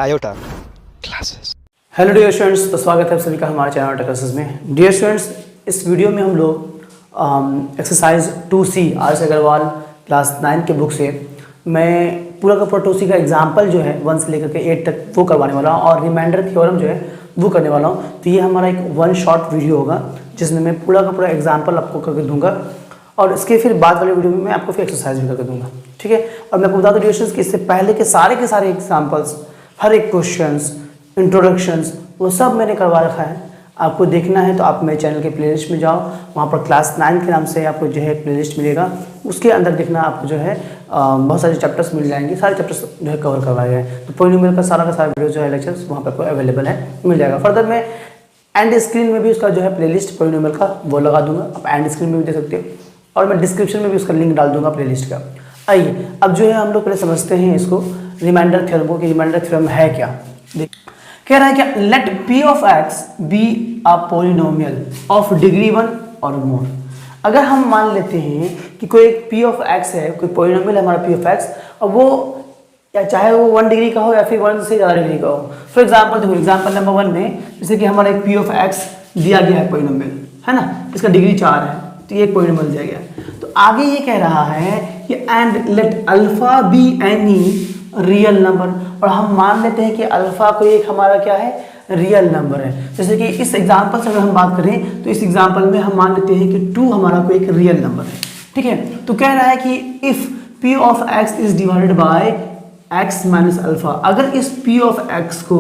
Iota classes. Hello dear students, तो स्वागत है आप सभी का हमारे चैनल आयोटा क्लासेस में। डियर स्टूडेंट्स, इस वीडियो में हम लोग exercise 2C RS. Agarwal class 9 के बुक से मैं पूरा का पूरा 2C का एग्जाम्पल जो है 1 से लेकर के 8 तक वो करवाने वाला हूँ और रिमाइंडर थ्योरम जो है वो करने वाला हूँ। तो ये हमारा एक 1 शॉर्ट वीडियो होगा जिसमें मैं पूरा का पूरा एग्जाम्पल आपको करके दूंगा और इसके फिर बाद वाले वीडियो में मैं आपको फिर एक्सरसाइज भी करके दूंगा, ठीक है। और मैं आपको बता दूँ डियर स्टूडेंट्स कि इससे पहले के सारे एग्जाम्पल्स, हर एक क्वेश्चंस, इंट्रोडक्शंस, वो सब मैंने करवा रखा है। आपको देखना है तो आप मेरे चैनल के प्लेलिस्ट में जाओ, वहाँ पर क्लास 9 के नाम से आपको जो है प्लेलिस्ट मिलेगा, उसके अंदर देखना आपको जो है बहुत सारे चैप्टर्स मिल जाएंगे। सारे चैप्टर्स जो है कवर करवाए गए हैं। तो पॉलिनोमियल का सारा वीडियो जो है लेक्चर्स वहाँ पर आपको अवेलेबल है, मिल जाएगा। फर्दर मैं एंड स्क्रीन में भी उसका जो है प्लेलिस्ट पॉलिनोमियल का वो लगा दूंगा, आप एंड स्क्रीन में भी देख सकते हो और मैं डिस्क्रिप्शन में भी उसका लिंक डाल दूंगा प्लेलिस्ट का। आइए अब जो है हम लोग पहले समझते हैं इसको रिमाइंडर थ्योरम को कि रिमाइंडर थ्योरम है क्या। कह रहा है क्या, let p of x be a polynomial of degree 1 or मोर। अगर हम मान लेते हैं कि कोई एक p ऑफ x है, कोई पोलिनोमियल है हमारा p ऑफ x, और वो या चाहे वो 1 डिग्री का हो या फिर 1 से ज़्यादा डिग्री का हो। फॉर एग्जाम्पल देखो, एग्जाम्पल नंबर 1 में जैसे कि हमारा एक p ऑफ x दिया गया है पोलिनोमियल, है ना, इसका डिग्री 4 है, तो ये एक पोलिनोमियल दिया गया है। तो आगे ये कह रहा है कि and let alpha be any real number, और हम मान लेते हैं कि अल्फा को एक हमारा क्या है, रियल नंबर है। जैसे कि इस एग्जांपल से अगर हम बात करें तो इस एग्जांपल में हम मान लेते हैं कि 2 हमारा कोई एक रियल नंबर है, ठीक है। तो कह रहा है कि if p of x is divided by x minus alpha, अगर इस p ऑफ x को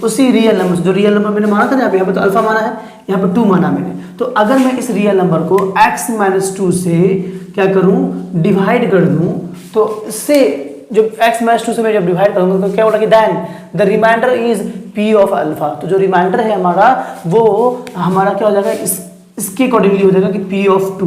उसी रियल नंबर, जो रियल नंबर मैंने माना था ना, यहाँ पे तो अल्फा माना है, यहाँ पे 2 माना मैंने, तो अगर मैं इस रियल नंबर को x माइनस 2 से क्या करूँ, डिवाइड कर दूँ, तो इससे जो x माइनस 2 से मैं जब डिवाइड करूँगा तो क्या होगा कि then the remainder is p of alpha. तो जो रिमाइंडर है हमारा वो हमारा क्या हो जाएगा, इसके अकॉर्डिंगली हो जाएगा कि p ऑफ 2।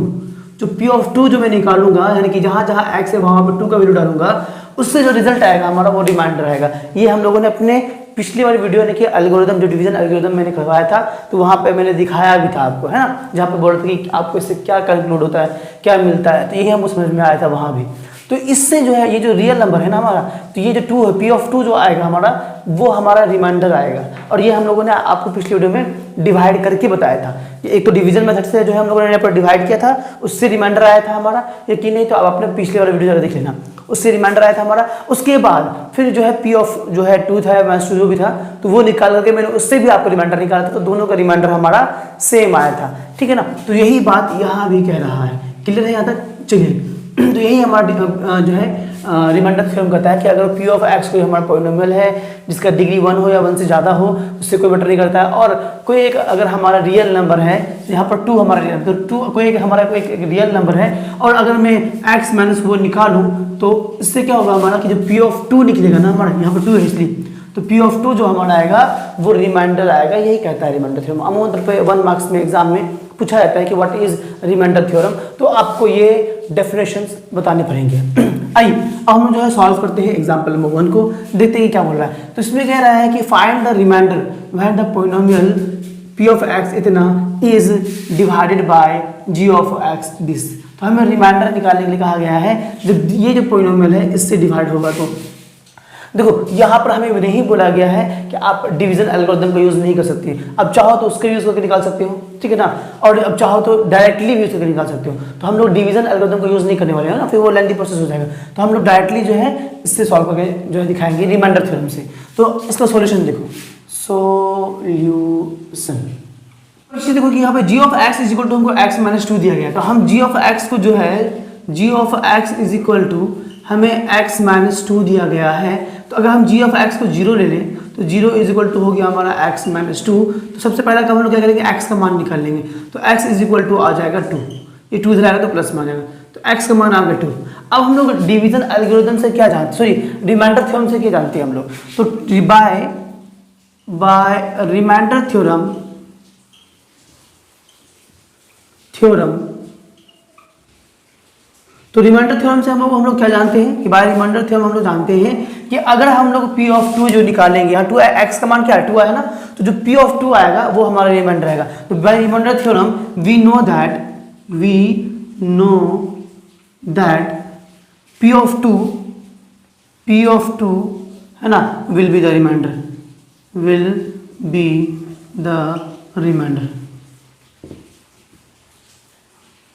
जो p ऑफ 2 जो मैं निकालूंगा, यानी कि जहाँ जहाँ x है वहाँ पर 2 का वैल्यू डालूंगा, उससे जो रिजल्ट आएगा हमारा वो रिमाइंडर आएगा। ये हम लोगों ने अपने पिछली वाली वीडियो ने कि एल्गोरिदम, जो डिवीजन एल्गोरिदम मैंने करवाया था, तो वहाँ पे मैंने दिखाया भी था आपको, है ना, जहाँ पे बोल रहे थे कि आपको इससे क्या कंक्लूड होता है, क्या मिलता है। तो यही हमको समझ में आया था वहाँ भी। तो इससे जो है ये जो रियल नंबर है ना हमारा, तो ये जो 2 है, p ऑफ 2 जो आएगा हमारा, वो हमारा रिमाइंडर आएगा। और ये हम लोगों ने आपको पिछली वीडियो में डिवाइड करके बताया था। एक तो डिवीजन मेथड से जो है हम लोगों ने यहाँ पर डिवाइड किया था, उससे रिमाइंडर आया था हमारा, यकीन नहीं तो आप अपने पिछले वाले वीडियो देख लेना, उससे रिमाइंडर आया था हमारा। उसके बाद फिर जो है p ऑफ जो है 2 था माइनस 2 जो भी था, तो वो निकाल करके मैंने उससे भी आपको रिमाइंडर निकाला था, तो दोनों का रिमाइंडर हमारा सेम आया था, ठीक है ना। तो यही बात यहाँ भी कह रहा है, क्लियर है यहाँ तक, चलिए। तो यही हमारा जो है रिमाइंडर थ्योरम कहता है कि अगर p ऑफ x कोई हमारा पोलिनोमियल है जिसका डिग्री 1 हो या 1 से ज़्यादा हो, उससे कोई मैटर नहीं करता है, और कोई एक अगर हमारा रियल नंबर है, यहाँ पर 2 हमारा रियल, तो 2 कोई एक हमारा कोई एक रियल नंबर है, और अगर मैं x माइनस वो निकालूँ तो इससे क्या होगा हमारा कि जो p ऑफ 2 निकलेगा ना हमारा, यहाँ पर 2 है इसलिए, तो p ऑफ 2 जो हमारा आएगा वो रिमाइंडर आएगा। यही कहता है रिमाइंडर थ्योरम। अमूमन तौर पे 1 मार्क्स में एग्जाम में पूछा जाता है कि व्हाट इज रिमाइंडर थ्योरम, तो आपको ये डेफिनेशंस बताने पड़ेंगे। आइए अब हम जो है सॉल्व करते हैं एग्जांपल नंबर 1 को, देखते हैं क्या बोल रहा है। तो इसमें कह रहा है कि find the remainder when the polynomial p of x इतना is divided by g of x this. तो हमें रिमाइंडर निकालने के लिए कहा गया है जब ये जो पोलिनोमियल है इससे डिवाइड होगा। तो देखो यहाँ पर हमें नहीं बोला गया है कि आप डिवीजन एल्गोरिथम का यूज़ नहीं कर सकते, अब चाहो तो उसका यूज़ करके निकाल सकते हो, ठीक है ना, और अब चाहो तो डायरेक्टली भी यूज़ करके निकाल सकते हो। तो हम लोग डिवीजन एल्गोरिथम का यूज़ नहीं करने वाले हैं ना, फिर वो लेंथी प्रोसेस हो जाएगा। तो हम लोग डायरेक्टली जो है इससे सॉल्व करके जो है दिखाएंगे रिमाइंडर थ्योरम से। तो इसका सोल्यूशन देखो, सोल्यूशन देखो कि यहाँ पे g of x is equal to हमको x माइनस 2 दिया गया है। तो हम g ऑफ x को जो है g of x is equal to हमें x माइनस 2 दिया गया है, तो अगर हम g ऑफ x को 0 ले लें तो 0 इज इक्वल टू हो गया हमारा x माइनस 2। तो सबसे पहला काम हम लोग क्या करेंगे, x का मान निकाल लेंगे। तो x इज इक्वल टू आ जाएगा 2, ये 2 इधर आएगा तो प्लस में आ जाएगा, तो x का मान आ गया 2। अब हम लोग डिवीजन एल्गोरिथम से क्या जानते, सॉरी रिमाइंडर थ्योरम से क्या जानते हैं हम लोग, तो बाय रिमाइंडर थ्योरम तो रिमाइंडर थ्योरम से हम लोग क्या जानते हैं कि बाय रिमाइंडर थ्योरम हम लोग जानते हैं कि अगर हम लोग p ऑफ 2 जो निकालेंगे, यहाँ 2 x का मान क्या है, 2 है ना, तो जो p ऑफ 2 आएगा वो हमारा रिमाइंडर आएगा। तो by remainder theorem we know that p of 2 है ना, will be the remainder, will be the remainder,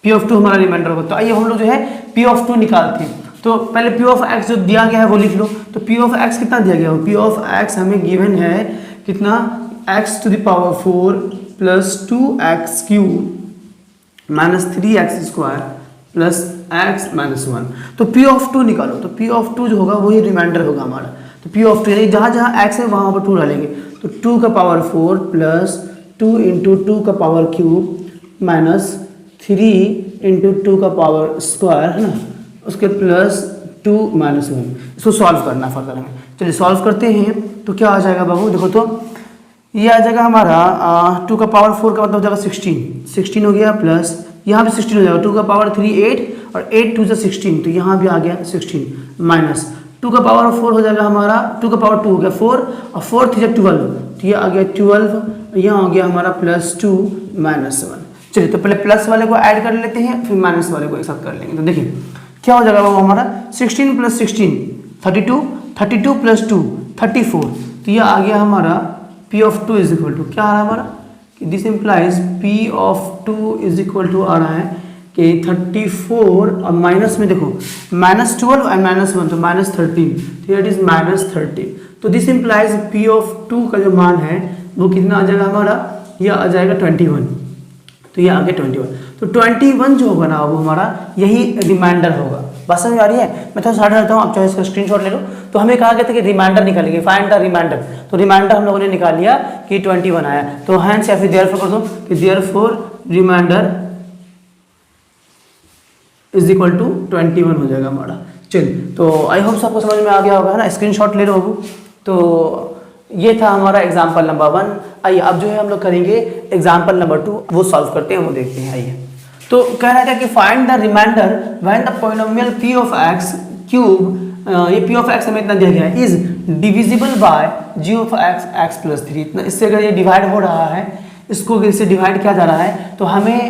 p of two हमारा रिमाइंडर होगा। तो आइए हम लोग जो है पी ऑफ टू निकालते हैं। तो पहले पी ऑफ एक्स जो दिया गया है वो लिख लो। तो पी ऑफ एक्स कितना दिया गया है? पी ऑफ एक्स हमें गिवन है कितना, x to the power 4 plus 2x cube minus 3x square plus x minus 1। तो पी ऑफ टू निकालो। तो पी ऑफ टू जो होगा वही रिमाइंडर होगा हमारा। तो पी ऑफ टू यानी जहाँ जहाँ x है वहाँ पर 2 डालेंगे। तो 2 का पावर 4 प्लस 2 इंटू 2 का पावर क्यूब माइनस 3 इंटू 2 का पावर स्क्वायर, है ना, उसके प्लस 2 माइनस 1। इसको सॉल्व करना फर्दर हमें। चलिए सॉल्व करते हैं। तो क्या आ जाएगा बाबू, देखो तो ये आ जाएगा हमारा 2 का पावर 4 का मतलब हो जाएगा 16 हो गया, प्लस यहाँ भी 16 हो जाएगा, 2 का पावर 3 8 और 8 2 से 16, तो यहाँ भी आ गया 16 माइनस 2 का पावर 4 हो जाएगा हमारा, 2 का पावर 2 हो गया 4 और 4 3 12, तो ये आ गया 12, यहाँ हो गया हमारा प्लस 2 माइनस 1। चलिए तो पहले प्लस वाले को ऐड कर लेते हैं, फिर माइनस वाले को एक साथ कर लेंगे। तो देखिए क्या हो जाएगा वो हमारा 16 प्लस 16 32, 32 प्लस 2 34, तो ये आ गया हमारा P of 2 is equal to क्या आ रहा है हमारा, कि this implies P of 2 is equal to आ रहा है कि 34 और माइनस में देखो -12 और -1 तो -13, तो इट इज -30। तो दिस इम्प्लाइज P ऑफ 2 का जो मान है वो कितना आ जाएगा हमारा, यह आ जाएगा 21, तो ये आ गया 21। तो 21 जो होगा ना वो हमारा यही रिमाइंडर होगा। बात समझ आ रही है? मैं थोड़ा सा हटाता हूँ, आप चाहे इसका स्क्रीनशॉट ले लो। तो हमें कहा गया था कि रिमाइंडर निकालेंगे, फाइंड द रिमाइंडर। तो रिमाइंडर हम लोगों ने निकाल लिया कि 21 आया। तो हैंस या फिर देयरफॉर कर दो कि therefore remainder is equal to 21 हो जाएगा हमारा। चलिए तो आई होप सबको समझ में आ गया होगा, है ना। स्क्रीनशॉट ले लो बाबू। तो ये था हमारा एग्जाम्पल नंबर 1। आइए अब जो है हम लोग करेंगे एग्जाम्पल नंबर 2, वो सॉल्व करते हैं, वो देखते हैं। आइए तो कह रहा था कि find the remainder when the polynomial p of x cube, ये p ऑफ x हमें इतना दिया गया है, is divisible by g of x plus 3। इतना इससे अगर ये डिवाइड हो रहा है, इसको इससे डिवाइड किया जा रहा है, तो हमें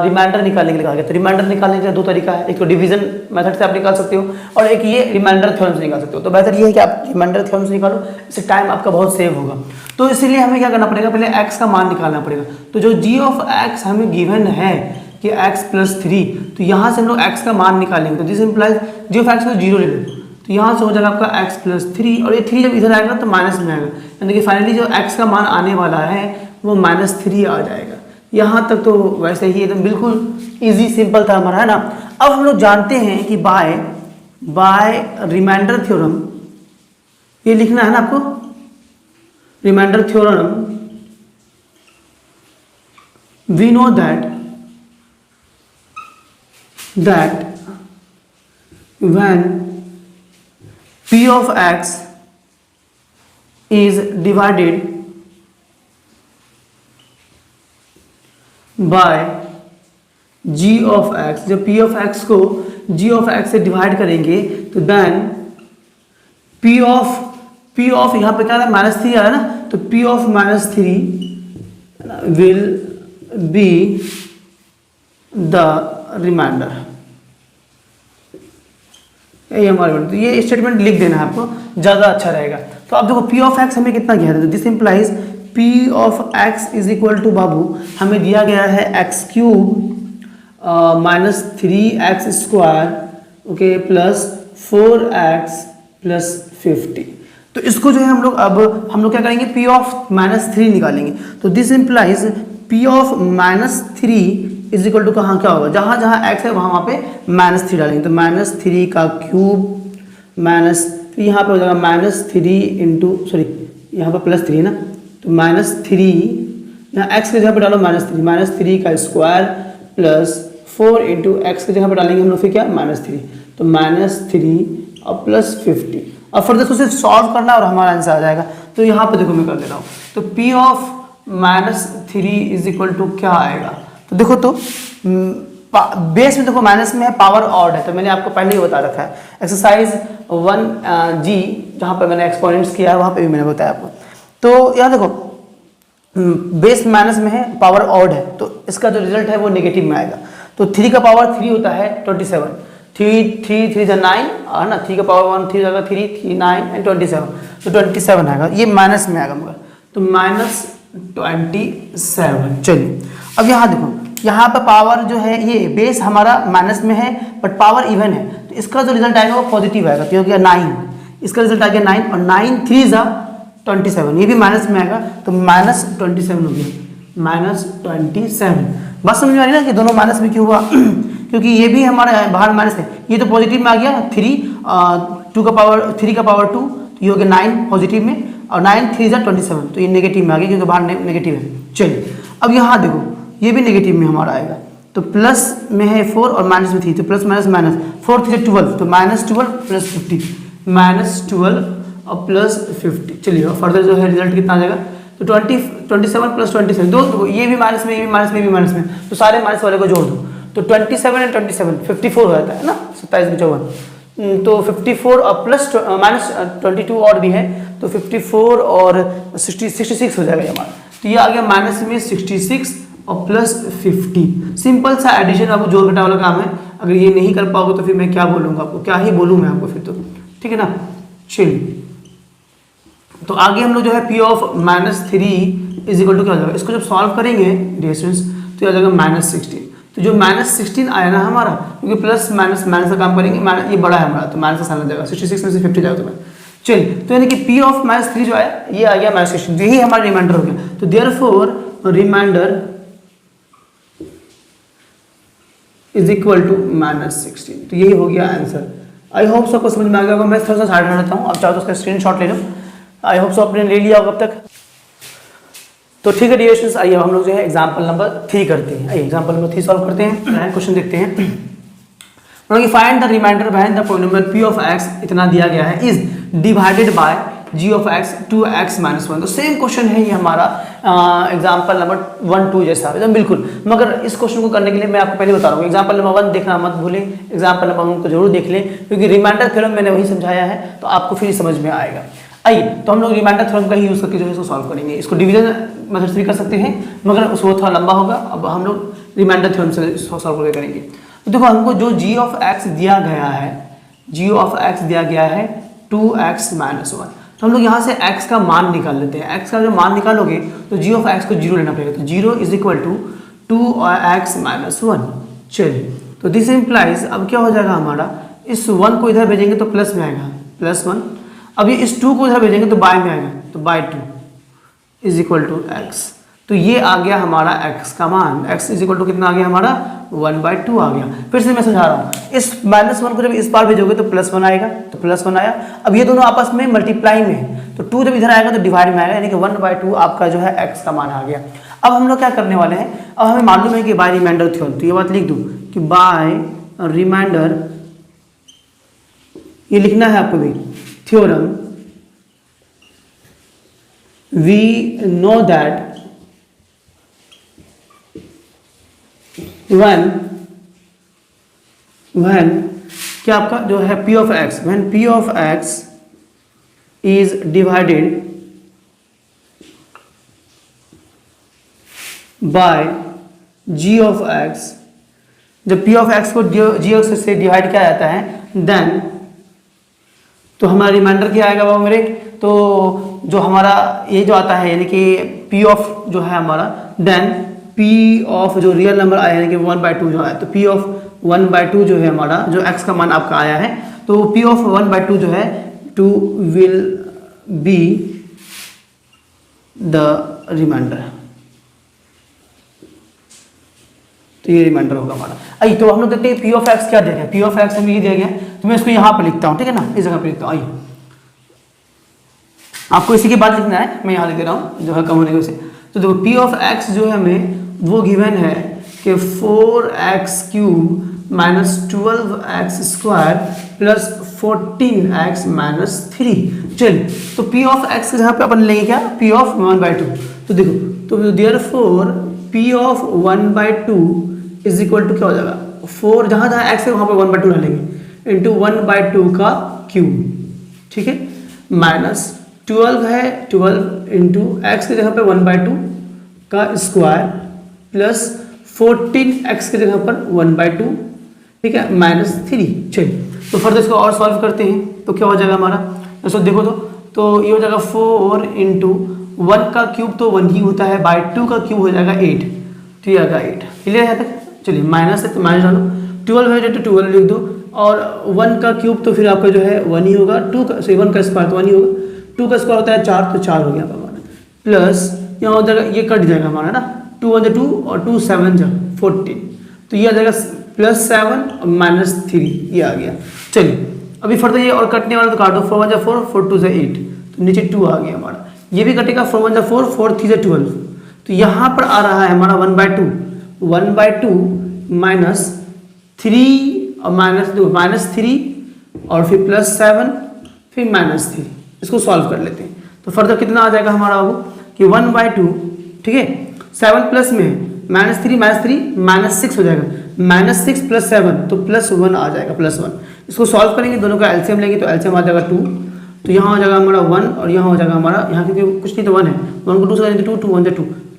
रिमाइंडर निकालने के लिए कहा गया। तो रिमाइंडर निकालने के लिए दो तरीका है, एक तो डिवीजन मेथड से आप निकाल सकते हो और एक ये रिमाइंडर थ्योरम से निकाल सकते हो। तो बेहतर ये है कि आप रिमाइंडर थ्योरम से निकालो, इससे टाइम आपका बहुत सेव होगा। तो इसीलिए हमें क्या करना पड़ेगा, पहले x का मान निकालना पड़ेगा। तो जो g ऑफ x हमें गिवन है कि x प्लस 3, तो यहाँ से हम लोग x का मान निकालेंगे। तो this implies g of x को 0 ले लो, तो यहाँ से हो जाएगा आपका x प्लस 3 और ये 3 जब इधर आएगा तो माइनस में आएगा, यानी कि फाइनली जो x का मान आने वाला है वो -3 आ जाएगा। यहाँ तक तो वैसे ही एकदम बिल्कुल इजी सिंपल था हमारा, है ना। अब हम लोग जानते हैं कि बाय रिमाइंडर थ्योरम, ये लिखना है ना आपको, remainder theorem we know that when p of x is divided by g of x, जब p of x को g of x से डिवाइड करेंगे तो देन p of यहाँ पे क्या है, -3 आया ना, तो p of -3 will be the remainder। ये हमारे, तो ये स्टेटमेंट लिख देना है आपको, ज़्यादा अच्छा रहेगा। तो अब देखो p ऑफ x हमें कितना गया था, this implies p of x is equal to बाबू हमें दिया गया है x cube minus 3x square, okay, plus 4x plus 50। तो इसको जो है हम लोग क्या करेंगे, p ऑफ -3 निकालेंगे। तो this implies p of -3 is equal to कहाँ क्या होगा, जहाँ जहाँ x है वहाँ पे -3 डालेंगे। तो -3 का क्यूब माइनस, तो यहाँ पे हो जाएगा -3 इंटू, सॉरी यहाँ पर +3 ना, तो -3, यहाँ x की जगह पे डालो -3 का स्क्वायर प्लस 4 इंटू एक्स की जगह पे डालेंगे हम लोग फिर क्या, -3, तो -3 और प्लस 50। अब फर्दर उसको सिर्फ सॉल्व करना और हमारा आंसर आ जाएगा। तो यहाँ पे देखो मैं कर दे रहा हूँ, तो p of -3 is equal to क्या आएगा, तो देखो तो बेस में देखो माइनस में है, पावर ऑड है, तो मैंने आपको पहले ही बता रखा है एक्सरसाइज 1G जहाँ पर मैंने एक्सपोनेंट्स किया है वहाँ पे भी मैंने बताया आपको। तो यहाँ देखो बेस माइनस में है, पावर ऑड है, तो इसका जो रिजल्ट है वो नेगेटिव में आएगा। तो 3 का पावर 3 होता है 27, 3 जा 9 है ना, 3 का पावर 1 3 जाएगा 3 3 9 एंड 27, तो 27 आएगा, ये माइनस में आएगा मगर, तो -27। चलिए अब यहाँ देखो, यहाँ पर पावर जो है ये बेस हमारा माइनस में है बट पावर इवन है, तो इसका जो रिजल्ट आएगा वो पॉजिटिव आएगा, तो हो गया 9, इसका रिजल्ट आ गया 9 और 9 3 जा 27, ये भी माइनस में आएगा, तो -27 हो गया, -27। बस समझ में आ रही ना कि दोनों माइनस में क्यों हुआ क्योंकि ये भी हमारा बाहर माइनस है, ये तो पॉजिटिव में आ गया 3 2 का पावर 3 का पावर 2, तो ये हो गया 9 पॉजिटिव में, और 9 3 जा 27, तो ये नेगेटिव में आ गया क्योंकि बाहर नेगेटिव है। चलिए अब यहाँ देखो, ये भी नेगेटिव में हमारा आएगा, तो प्लस में है 4 और माइनस में 3, तो प्लस माइनस माइनस 4 3 12, तो -12 प्लस 50, -12 और प्लस 50। चलिए फर्दर जो है रिजल्ट कितना आ जाएगा, तो 27 प्लस 27, दो ये भी माइनस में, ये भी माइनस में, ये भी माइनस में, तो सारे माइनस वाले को जोड़ दो, तो 27 एंड 27 54 हो जाता है ना, 27 में 54, तो 54 और प्लस -22 और भी है, तो 54 और 66 हो जाएगा हमारा, तो ये आ गया माइनस में 66 और प्लस 50। सिंपल सा एडिशन, आपको जोड़ घटा वाला काम है, अगर ये नहीं कर पाओगे तो फिर मैं क्या बोलूँगा आपको, क्या ही बोलूँ मैं आपको फिर, तो ठीक है ना। चलिए तो आगे हम लोग जो है P of -3 is equal to क्या हो जाएगा, इसको जब सॉल्व करेंगे डियर स्टूडेंट्स तो ये आ जाएगा -16, तो जो -16 आया ना हमारा, क्योंकि प्लस माइनस माइनस का काम करेंगे, ये बड़ा है हमारा, तो माइनस का साइन आ जाएगा, 66 में से 50 जाएगा तुम्हें। चलिए तो यानी कि P ऑफ -3 जो आया ये आ गया -16, यही हमारा रिमाइंडर हो गया, तो therefore remainder is equal to -16, तो यही हो गया आंसर। आई होप सबको समझ में आ गया होगा, मैं थोड़ा सा साइड में रहता हूँ, अब चाहो तो उसका स्क्रीनशॉट ले लो, आई होप सो आपने ले लिया होगा अब तक। तो ठीक है डियर स्टूडेंट्स, आइए हम लोग जो है एग्जांपल नंबर 3 करते हैं, आइए एग्जांपल नंबर 3 सॉल्व करते हैं, क्वेश्चन देखते हैं। मतलब find the remainder when the polynomial p of x इतना दिया गया है is divided by g of x 2x - 1, तो सेम क्वेश्चन है ये हमारा एग्जांपल नंबर 1 2 जैसा एकदम बिल्कुल, मगर इस क्वेश्चन को करने के लिए मैं आपको पहले बता रहा हूँ, एग्जांपल नंबर 1 देखना मत भूलें, एग्जांपल नंबर 1 को जरूर देख लें, क्योंकि रिमाइंडर थ्योरम मैंने वही समझाया है, तो आपको फिर समझ में आएगा। आइए तो हम लोग रिमाइंडर थ्योरम का ही यूज़ करके जो है इसको सॉल्व करेंगे, इसको डिवीजन मेथड से भी कर सकते हैं मगर उसको थोड़ा लंबा होगा, अब हम लोग रिमाइंडर थ्योरम से सॉल्व करके करेंगे। तो देखो हमको जो g ऑफ x दिया गया है, g ऑफ x दिया गया है 2x - 1, तो हम लोग यहाँ से x का मान निकाल लेते हैं, x का जो मान निकालोगे तो g ऑफ x को 0 लेना पड़ेगा, तो 0 इज इक्वल टू 2x - 1। चलिए तो दिस इम्प्लाइज, अब क्या हो जाएगा हमारा, इस 1 को इधर भेजेंगे तो प्लस में आएगा +1, अब ये इस 2 को इधर भेजेंगे तो बाय में आएगा, तो by 2 is equal to x, तो ये आ गया हमारा x का मान, x इज इक्वल टू कितना आ गया हमारा 1/2 आ गया। फिर से मैं समझा रहा हूँ, इस -1 को जब इस पार भेजोगे तो +1 आएगा, तो +1 आया, अब ये दोनों आपस में मल्टीप्लाई में है, तो 2 जब इधर आएगा तो डिवाइड में आएगा, यानी कि 1/2 आपका जो है x का मान आ गया। अब हम लोग क्या करने वाले हैं, अब हमें मालूम है कि बाय रिमाइंडर थ्योरम, तो ये बात लिख दूँ कि बाय रिमाइंडर, ये लिखना है आपको भी, theorem we know that when क्या आपका जो है p of x, when p of x is divided by g of x, जब p of x को g of x से डिवाइड किया जाता है then, तो हमारा रिमाइंडर क्या आएगा वो मेरे, तो जो हमारा ये जो आता है यानी कि p ऑफ जो है हमारा, देन p ऑफ जो रियल नंबर आया यानी कि 1/2 जो है, तो p ऑफ 1/2 जो है हमारा, जो x का मान आपका आया है, तो p ऑफ 1/2 जो है 2 विल बी द रिमाइंडर, तो ये रिमाइंडर होगा हमारा। आइए तो हम लोग देखते हैं p ऑफ x क्या दिया गया, p ऑफ x हमें ये दिया गया, तो मैं इसको यहाँ पर लिखता हूँ, ठीक है ना, इस जगह पर लिखता हूँ। आइए आपको इसी के बाद लिखना है, मैं यहाँ लिख दे रहा हूँ जो है कम होने की वजह से। तो देखो p ऑफ x जो है हमें वो गिवन है कि 4x³ - 12x² प्लस 14x - 3। चलिए तो p ऑफ x के जहाँ पे अपन लेंगे क्या, p ऑफ 1/2, तो देखो तो therefore p of 1/2 is equal to क्या हो जाएगा, 4 जहाँ जहाँ x है वहाँ पे 1/2 डालेंगे इंटू 1/2 का क्यूब, ठीक है, माइनस 12 है 12 इंटू एक्स की जगह पे 1/2 का स्क्वायर प्लस 14 एक्स की जगह पर 1/2 ठीक है, -3। चलिए तो फर्दर इसको और सॉल्व करते हैं तो क्या हो जाएगा हमारा, इसको देखो तो ये हो जाएगा 4 इंटू 1 का क्यूब तो 1 ही होता है, बाई 2 का क्यूब हो जाएगा 8, तो ये आएगा 8। क्लियर है तक? चलिए माइनस है तो माइनस डालो, 12 है तो 12 लिख दो, और 1 का क्यूब तो फिर आपका जो है 1 ही होगा, 2 का 1 का स्क्वायर तो 1 ही होगा, 2 का स्क्वायर होता है 4 तो 4 हो गया हमारा, प्लस यहाँ हो जाएगा, ये कट जाएगा हमारा ना, 2 1 2 और 2 7 14, तो ये आ जाएगा +7 और -3, ये आ गया। चलिए अभी फर्दर ये और कटने वाला तो काट दो, 4 1 4 4 2 8, तो नीचे 2 आ गया हमारा, ये भी कटेगा, 4 1 4 4 3 12, तो यहाँ पर आ रहा है हमारा 1/2 -3 और -3 और फिर +7 फिर -3, इसको सॉल्व कर लेते हैं तो फर्दर कितना आ जाएगा हमारा वो कि 1/2, ठीक है, 7 प्लस में -3 -6 हो जाएगा, -6 + 7 तो +1 आ जाएगा, +1। इसको सॉल्व करेंगे, दोनों का एलसीएम लेंगे तो एलसीएम आ जाएगा 2, तो यहाँ हो जाएगा हमारा 1 और यहाँ हो जाएगा हमारा, यहाँ क्योंकि कुछ नहीं तो 1 है, 1 को 2 से करेंगे तो 2 1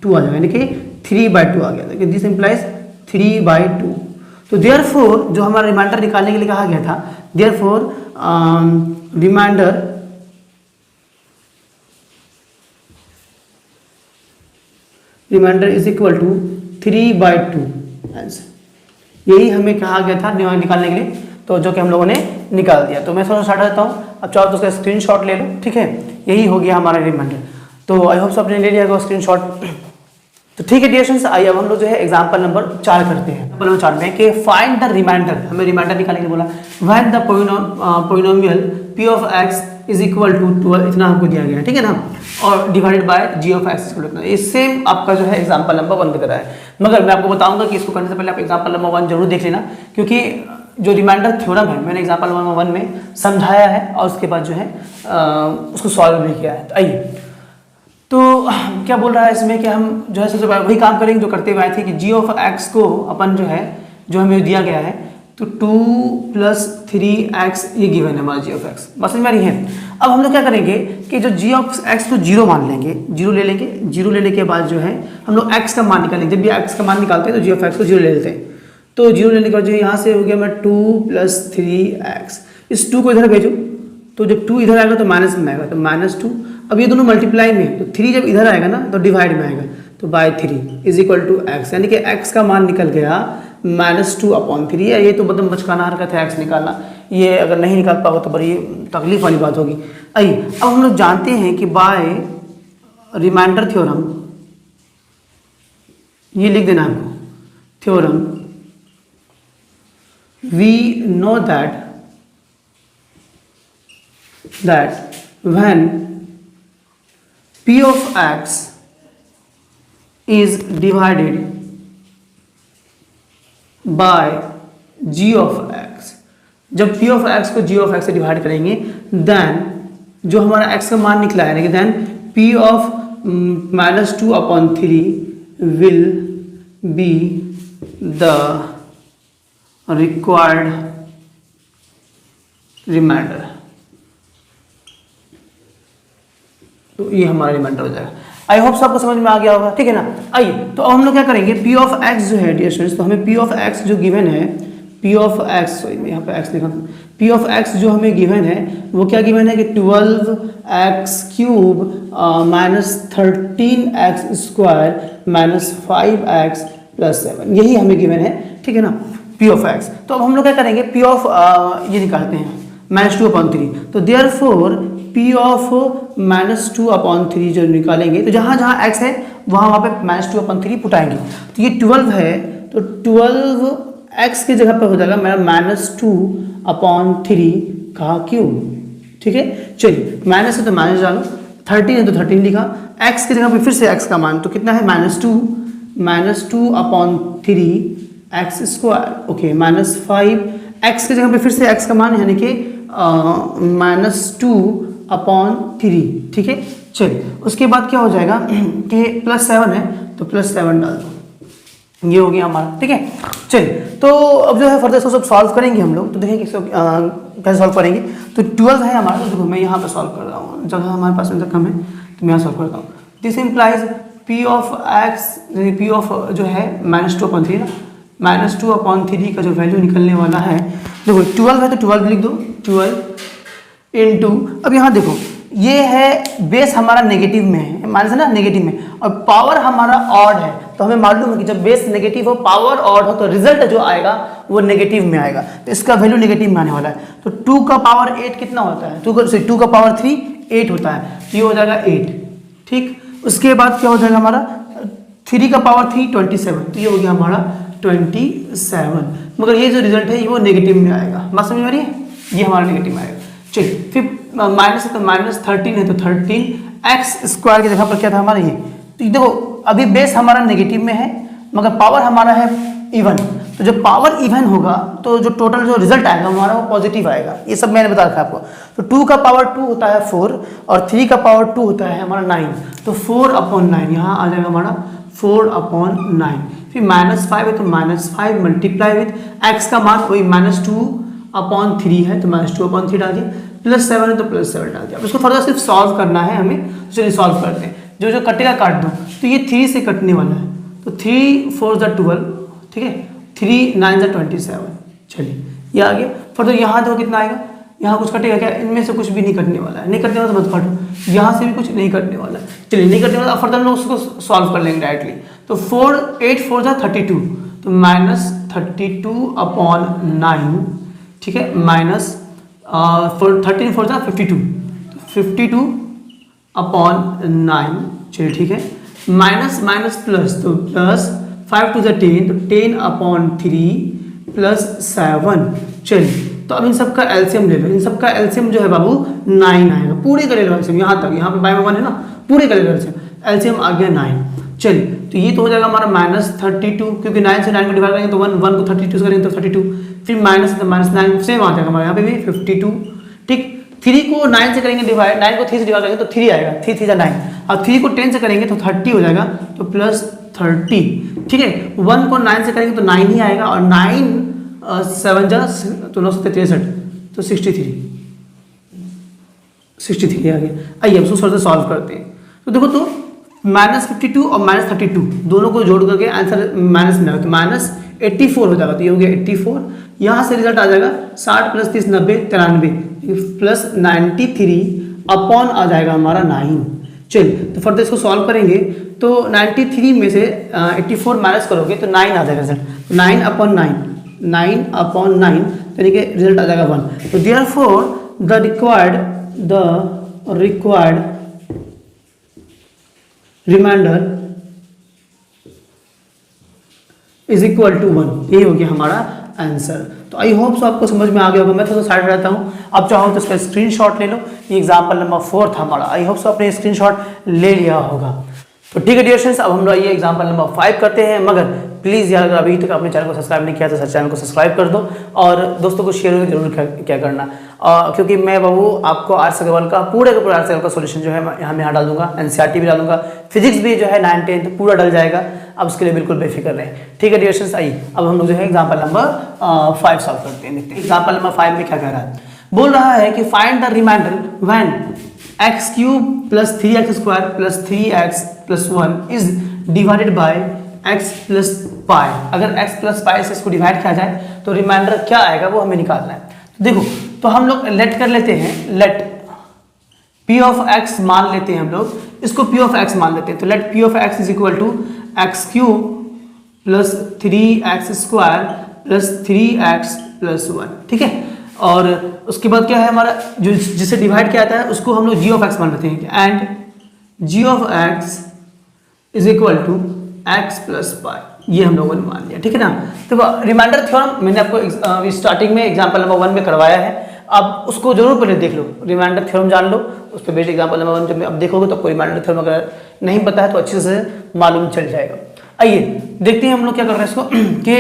2 आ जाएगा, यानी कि 3/2 आ गया, देखिए दिस इम्प्लाइज 3/2। तो देयरफॉर जो हमारा रिमाइंडर निकालने के लिए कहा गया था, therefore remainder is equal to 3/2 answer, यही हमें कहा गया था निकालने के लिए, तो जो कि हम लोगों ने निकाल दिया। तो मैं थोड़ा सा हटा देता हूँ, अब चाहो तो उसका स्क्रीनशॉट ले लो, ठीक है, यही हो गया हमारा रिमाइंडर। तो आई होप सब आपने ले लिया होगा स्क्रीनशॉट। तो ठीक है डियर स्टूडेंट्स, आइए अब हम लोग जो है एग्जांपल नंबर 4 करते हैं। एग्जांपल नंबर 4 में कि फाइंड द रिमाइंडर, हमें रिमाइंडर निकालने के लिए बोला, when the polynomial p of x is equal to 12, इतना हमको दिया गया है, ठीक है ना, और divided by g of x equal to, ये सेम आपका जो है एग्जांपल नंबर 1 की तरह है, मगर मैं आपको बताऊंगा कि इसको करने से पहले आप एग्जांपल नंबर 1 जरूर देख लेना, क्योंकि जो रिमाइंडर थ्योरम है मैंने एग्जांपल नंबर 1 में समझाया है और उसके बाद जो है उसको सॉल्व भी किया है। तो आइए, तो क्या बोल रहा है इसमें कि हम जो है सबसे वही काम करेंगे जो करते हुए आए थे कि g ऑफ x को अपन जो है जो हमें दिया गया है तो 2 + 3x ये गिवन है हमारा g ऑफ x, बस समझ में आ रही है। अब हम लोग क्या करेंगे कि जो g ऑफ x को 0 मान लेंगे, 0 ले लेंगे, 0 लेने के बाद जो है हम लोग x का मान निकालेंगे, जब भी x का मान निकालते हैं तो g ऑफ x को 0 ले लेते हैं, तो 0 लेने के बाद जो यहाँ से हो गया मैं 2 + 3x, इस 2 को इधर भेजो, तो जब 2 इधर आएगा तो माइनस में आएगा, तो -2, अब ये दोनों मल्टीप्लाई में, तो 3 जब इधर आएगा ना तो डिवाइड में आएगा, तो /3 इज इक्वल टू x, यानी कि x का मान निकल गया -2/3। ये तो मतलब बचकाना हरकत है x निकालना, ये अगर नहीं निकाल पाओगे तो बड़ी तकलीफ वाली बात होगी। आइए अब हम लोग जानते हैं कि बाय रिमाइंडर थ्योरम, ये लिख देना आपको, theorem we know that when p of x is divided by g of x, जब p of x को g of x से डिवाइड करेंगे देन जो हमारा x का मान निकला है, then p of -2/3 will be the required remainder, तो ये हमारा रिमाइंडर हो जाएगा। आई होप सबको समझ में आ गया होगा, ठीक है ना। आइए तो अब हम लोग क्या करेंगे, p ऑफ x जो है डियर स्टूडेंट्स, तो हमें p ऑफ x जो गिवन है, p ऑफ x, सॉरी मैं यहाँ पे x लिखा हूँ, p ऑफ x जो हमें गिवन है वो क्या गिवन है कि 12x³ -13x² -5x + 7, यही हमें गिवन है, ठीक है ना, p ऑफ x। तो अब हम लोग क्या करेंगे, p ऑफ ये निकालते हैं -2/3, तो देयरफॉर p ऑफ -2/3 जो निकालेंगे तो जहाँ जहाँ x है वहाँ पे -2/3 पुटाएंगे, तो ये 12 है तो 12x की जगह पे हो जाएगा मेरा -2/3 का क्यूब, ठीक है। चलिए माइनस है तो माइनस डालो, 13 है तो 13 लिखा, x की जगह पे फिर से x का मान तो कितना है -2/3x², ओके, -5, x की जगह पे फिर से x का मान यानी कि -2/3, ठीक है। चलिए उसके बाद क्या हो जाएगा कि +7 है तो +7 डाल दो, ये हो गया हमारा, ठीक है। चलिए तो अब जो है फर्दर इसको सब सॉल्व करेंगे हम लोग, तो देखिए इसको कैसे सॉल्व करेंगे। तो 12 है हमारा, तो देखो मैं यहाँ पे सॉल्व कर रहा हूँ, जगह हमारे पास में कम है तो मैं यहाँ सॉल्व करता हूँ। This implies p of x, p of जो है -2/3 ना, -2/3 का जो वैल्यू निकलने वाला है, देखो 12 है तो 12 लिख दो, 12 इंटू, अब यहाँ देखो ये है बेस हमारा नेगेटिव में है, माइनस है ना नेगेटिव में, और पावर हमारा ऑड है, तो हमें मालूम है कि जब बेस नेगेटिव हो पावर ऑड हो तो रिजल्ट जो आएगा वो नेगेटिव में आएगा, तो इसका वैल्यू नेगेटिव में आने वाला है। तो 2 का पावर 8 कितना होता है, 2 का पावर 3 8 होता है, तो ये हो जाएगा 8, ठीक। उसके बाद क्या हो जाएगा हमारा 3 का पावर 3 27, तो ये हो गया हमारा 27, मगर ये जो रिजल्ट है वो नेगेटिव में आएगा, बात समझ में आ रही है, ये हमारा नेगेटिव में आएगा। चलिए फिर माइनस है तो -13 है तो 13x² की जगह पर क्या था हमारा ये, तो देखो अभी बेस हमारा नेगेटिव में है मगर पावर हमारा है इवन, तो जब पावर इवन होगा तो जो टोटल जो रिजल्ट आएगा हमारा वो पॉजिटिव आएगा, ये सब मैंने बता रखा है आपको। तो 2 का पावर 2 होता है 4 और 3 का पावर 2 होता है हमारा 9, तो 4/9 यहाँ आ जाएगा हमारा 4/9। फिर -5 है तो -5 मल्टीप्लाई विथ x का मान वही -2/3 है तो -2/3 डाल दिया, +7 है तो +7 डाल दिया। अब इसको फर्दर सिर्फ सॉल्व करना है हमें, तो चलिए सॉल्व करते हैं। जो जो कटेगा काट दो, तो ये 3 से कटने वाला है, तो 3 4 12, ठीक है, 3 9 27, चलिए ये आ गया। फर्दर यहाँ देखो कितना आएगा, यहाँ कुछ कटेगा क्या, इनमें से कुछ भी नहीं कटने वाला है, नहीं कटने वाला तो मत काटो, यहाँ से भी कुछ नहीं कटने वाला है, चलिए नहीं कटने वाला। अब फर्दर हम लोग उसको सॉल्व कर लेंगे डायरेक्टली। तो 8 4 32, तो -32/9, ठीक है, माइनस 13 4 52, तो 52/9, चलिए ठीक है, माइनस माइनस प्लस, तो प्लस 5 2 10, तो 10/3 +7, चलिए तो अब इन सब का एलसीएम ले लो, इन सब का एलसीएम जो है बाबू 9 आएगा, पूरे का ले लो एलसीएम, यहाँ तक, यहाँ पे बाय में 1 है ना, पूरे का ले लो एलसीएम, एलसीएम आ गया 9। चलिए तो ये तो हो जाएगा हमारा -32, क्योंकि 9 से 9 को डिवाइड करेंगे तो 1 को 32 से करेंगे तो 32, फिर माइनस तो -9 सेम आ जाएगा हमारे यहाँ पे भी 52, ठीक। 3 को 9 से करेंगे डिवाइड, 9 को 3 से डिवाइड करेंगे तो 3 आएगा, 3 3 9, और 3 को 10 से करेंगे तो 30 हो जाएगा, तो +30, ठीक है। 1 को 9 से करेंगे तो 9 ही आएगा, और 9 7 तो 9 63, तो 63 आ गया। आइए अब इसको थोड़ा सा सॉल्व करते हैं। तो देखो तो -52 और -32 दोनों को जोड़ करके आंसर माइनस में आएगा, तो -84 हो जाएगा, तो ये हो गया 84। यहाँ से रिजल्ट आ जाएगा 60 + 30 90 93 +93 अपॉन आ जाएगा हमारा 9। चलिए तो फर्दर इसको सॉल्व करेंगे, तो 93 में से 84 माइनस करोगे तो 9 आ जाएगा रिजल्ट, 9/9 यानी कि रिजल्ट आ जाएगा 1। तो therefore the required remainder is equal to 1, यही हो गया हमारा आंसर। तो आई होप सो आपको समझ में आ गया होगा। मैं थोड़ा साइड रहता हूँ, अब चाहो तो इसका स्क्रीनशॉट ले लो। ये एग्जाम्पल नंबर 4 था हमारा, आई होप सो आपने स्क्रीनशॉट ले लिया होगा। तो ठीक है डियर स्टूडेंट्स, अब हम लोग ये एग्जाम्पल नंबर 5 करते हैं। मगर प्लीज़ यार अगर अभी तक आपने चैनल को सब्सक्राइब नहीं किया तो चैनल को सब्सक्राइब कर दो और दोस्तों को शेयर जरूर क्या करना, क्योंकि मैं बाबू आपको आर.एस. अग्रवाल का पूरे का पूरा आर.एस. अग्रवाल का सोल्यूशन जो है मैं यहाँ डाल दूंगा, एनसीईआरटी भी डालूंगा, फिजिक्स भी जो है 9 10 पूरा डल जाएगा। अब उसके लिए बिल्कुल बेफिक्र रहें। ठीक है डियर स्टूडेंट्स, आइए अब हम लोग जो है एग्जाम्पल नंबर 5 सॉल्व करते हैं। देखते हैं एग्जाम्पल नंबर 5 में क्या कह रहा है। बोल रहा है कि find the remainder when x³ + 3x² + 3x + 1 is divided by x + pi. अगर x + पाई से इसको डिवाइड किया जाए तो रिमाइंडर क्या आएगा वो हमें निकालना है। देखो तो हम लोग लेट कर लेते हैं, लेट p ऑफ x मान लेते हैं हम लोग, इसको p ऑफ x मान लेते हैं। तो let p of x is equal to x³ + 3x² + 3x + 1। ठीक है, और उसके बाद क्या है हमारा जो जिसे डिवाइड किया जाता है उसको हम लोग g ऑफ x मान लेते हैं। And g of x is equal to x + pi, ये हम लोगों ने मान लिया। ठीक है ना। तो रिमाइंडर थ्योरम मैंने आपको स्टार्टिंग में एग्जांपल नंबर 1 में करवाया है, अब उसको जरूर पहले देख लो, रिमाइंडर थ्योरम जान लो, उस पर बेस्ड एग्जांपल नंबर 1 जब अब देखोगे तो आपको रिमाइंडर थ्योरम अगर नहीं पता है तो अच्छे से मालूम चल जाएगा। आइए देखते हैं हम लोग क्या कर रहे हैं इसको कि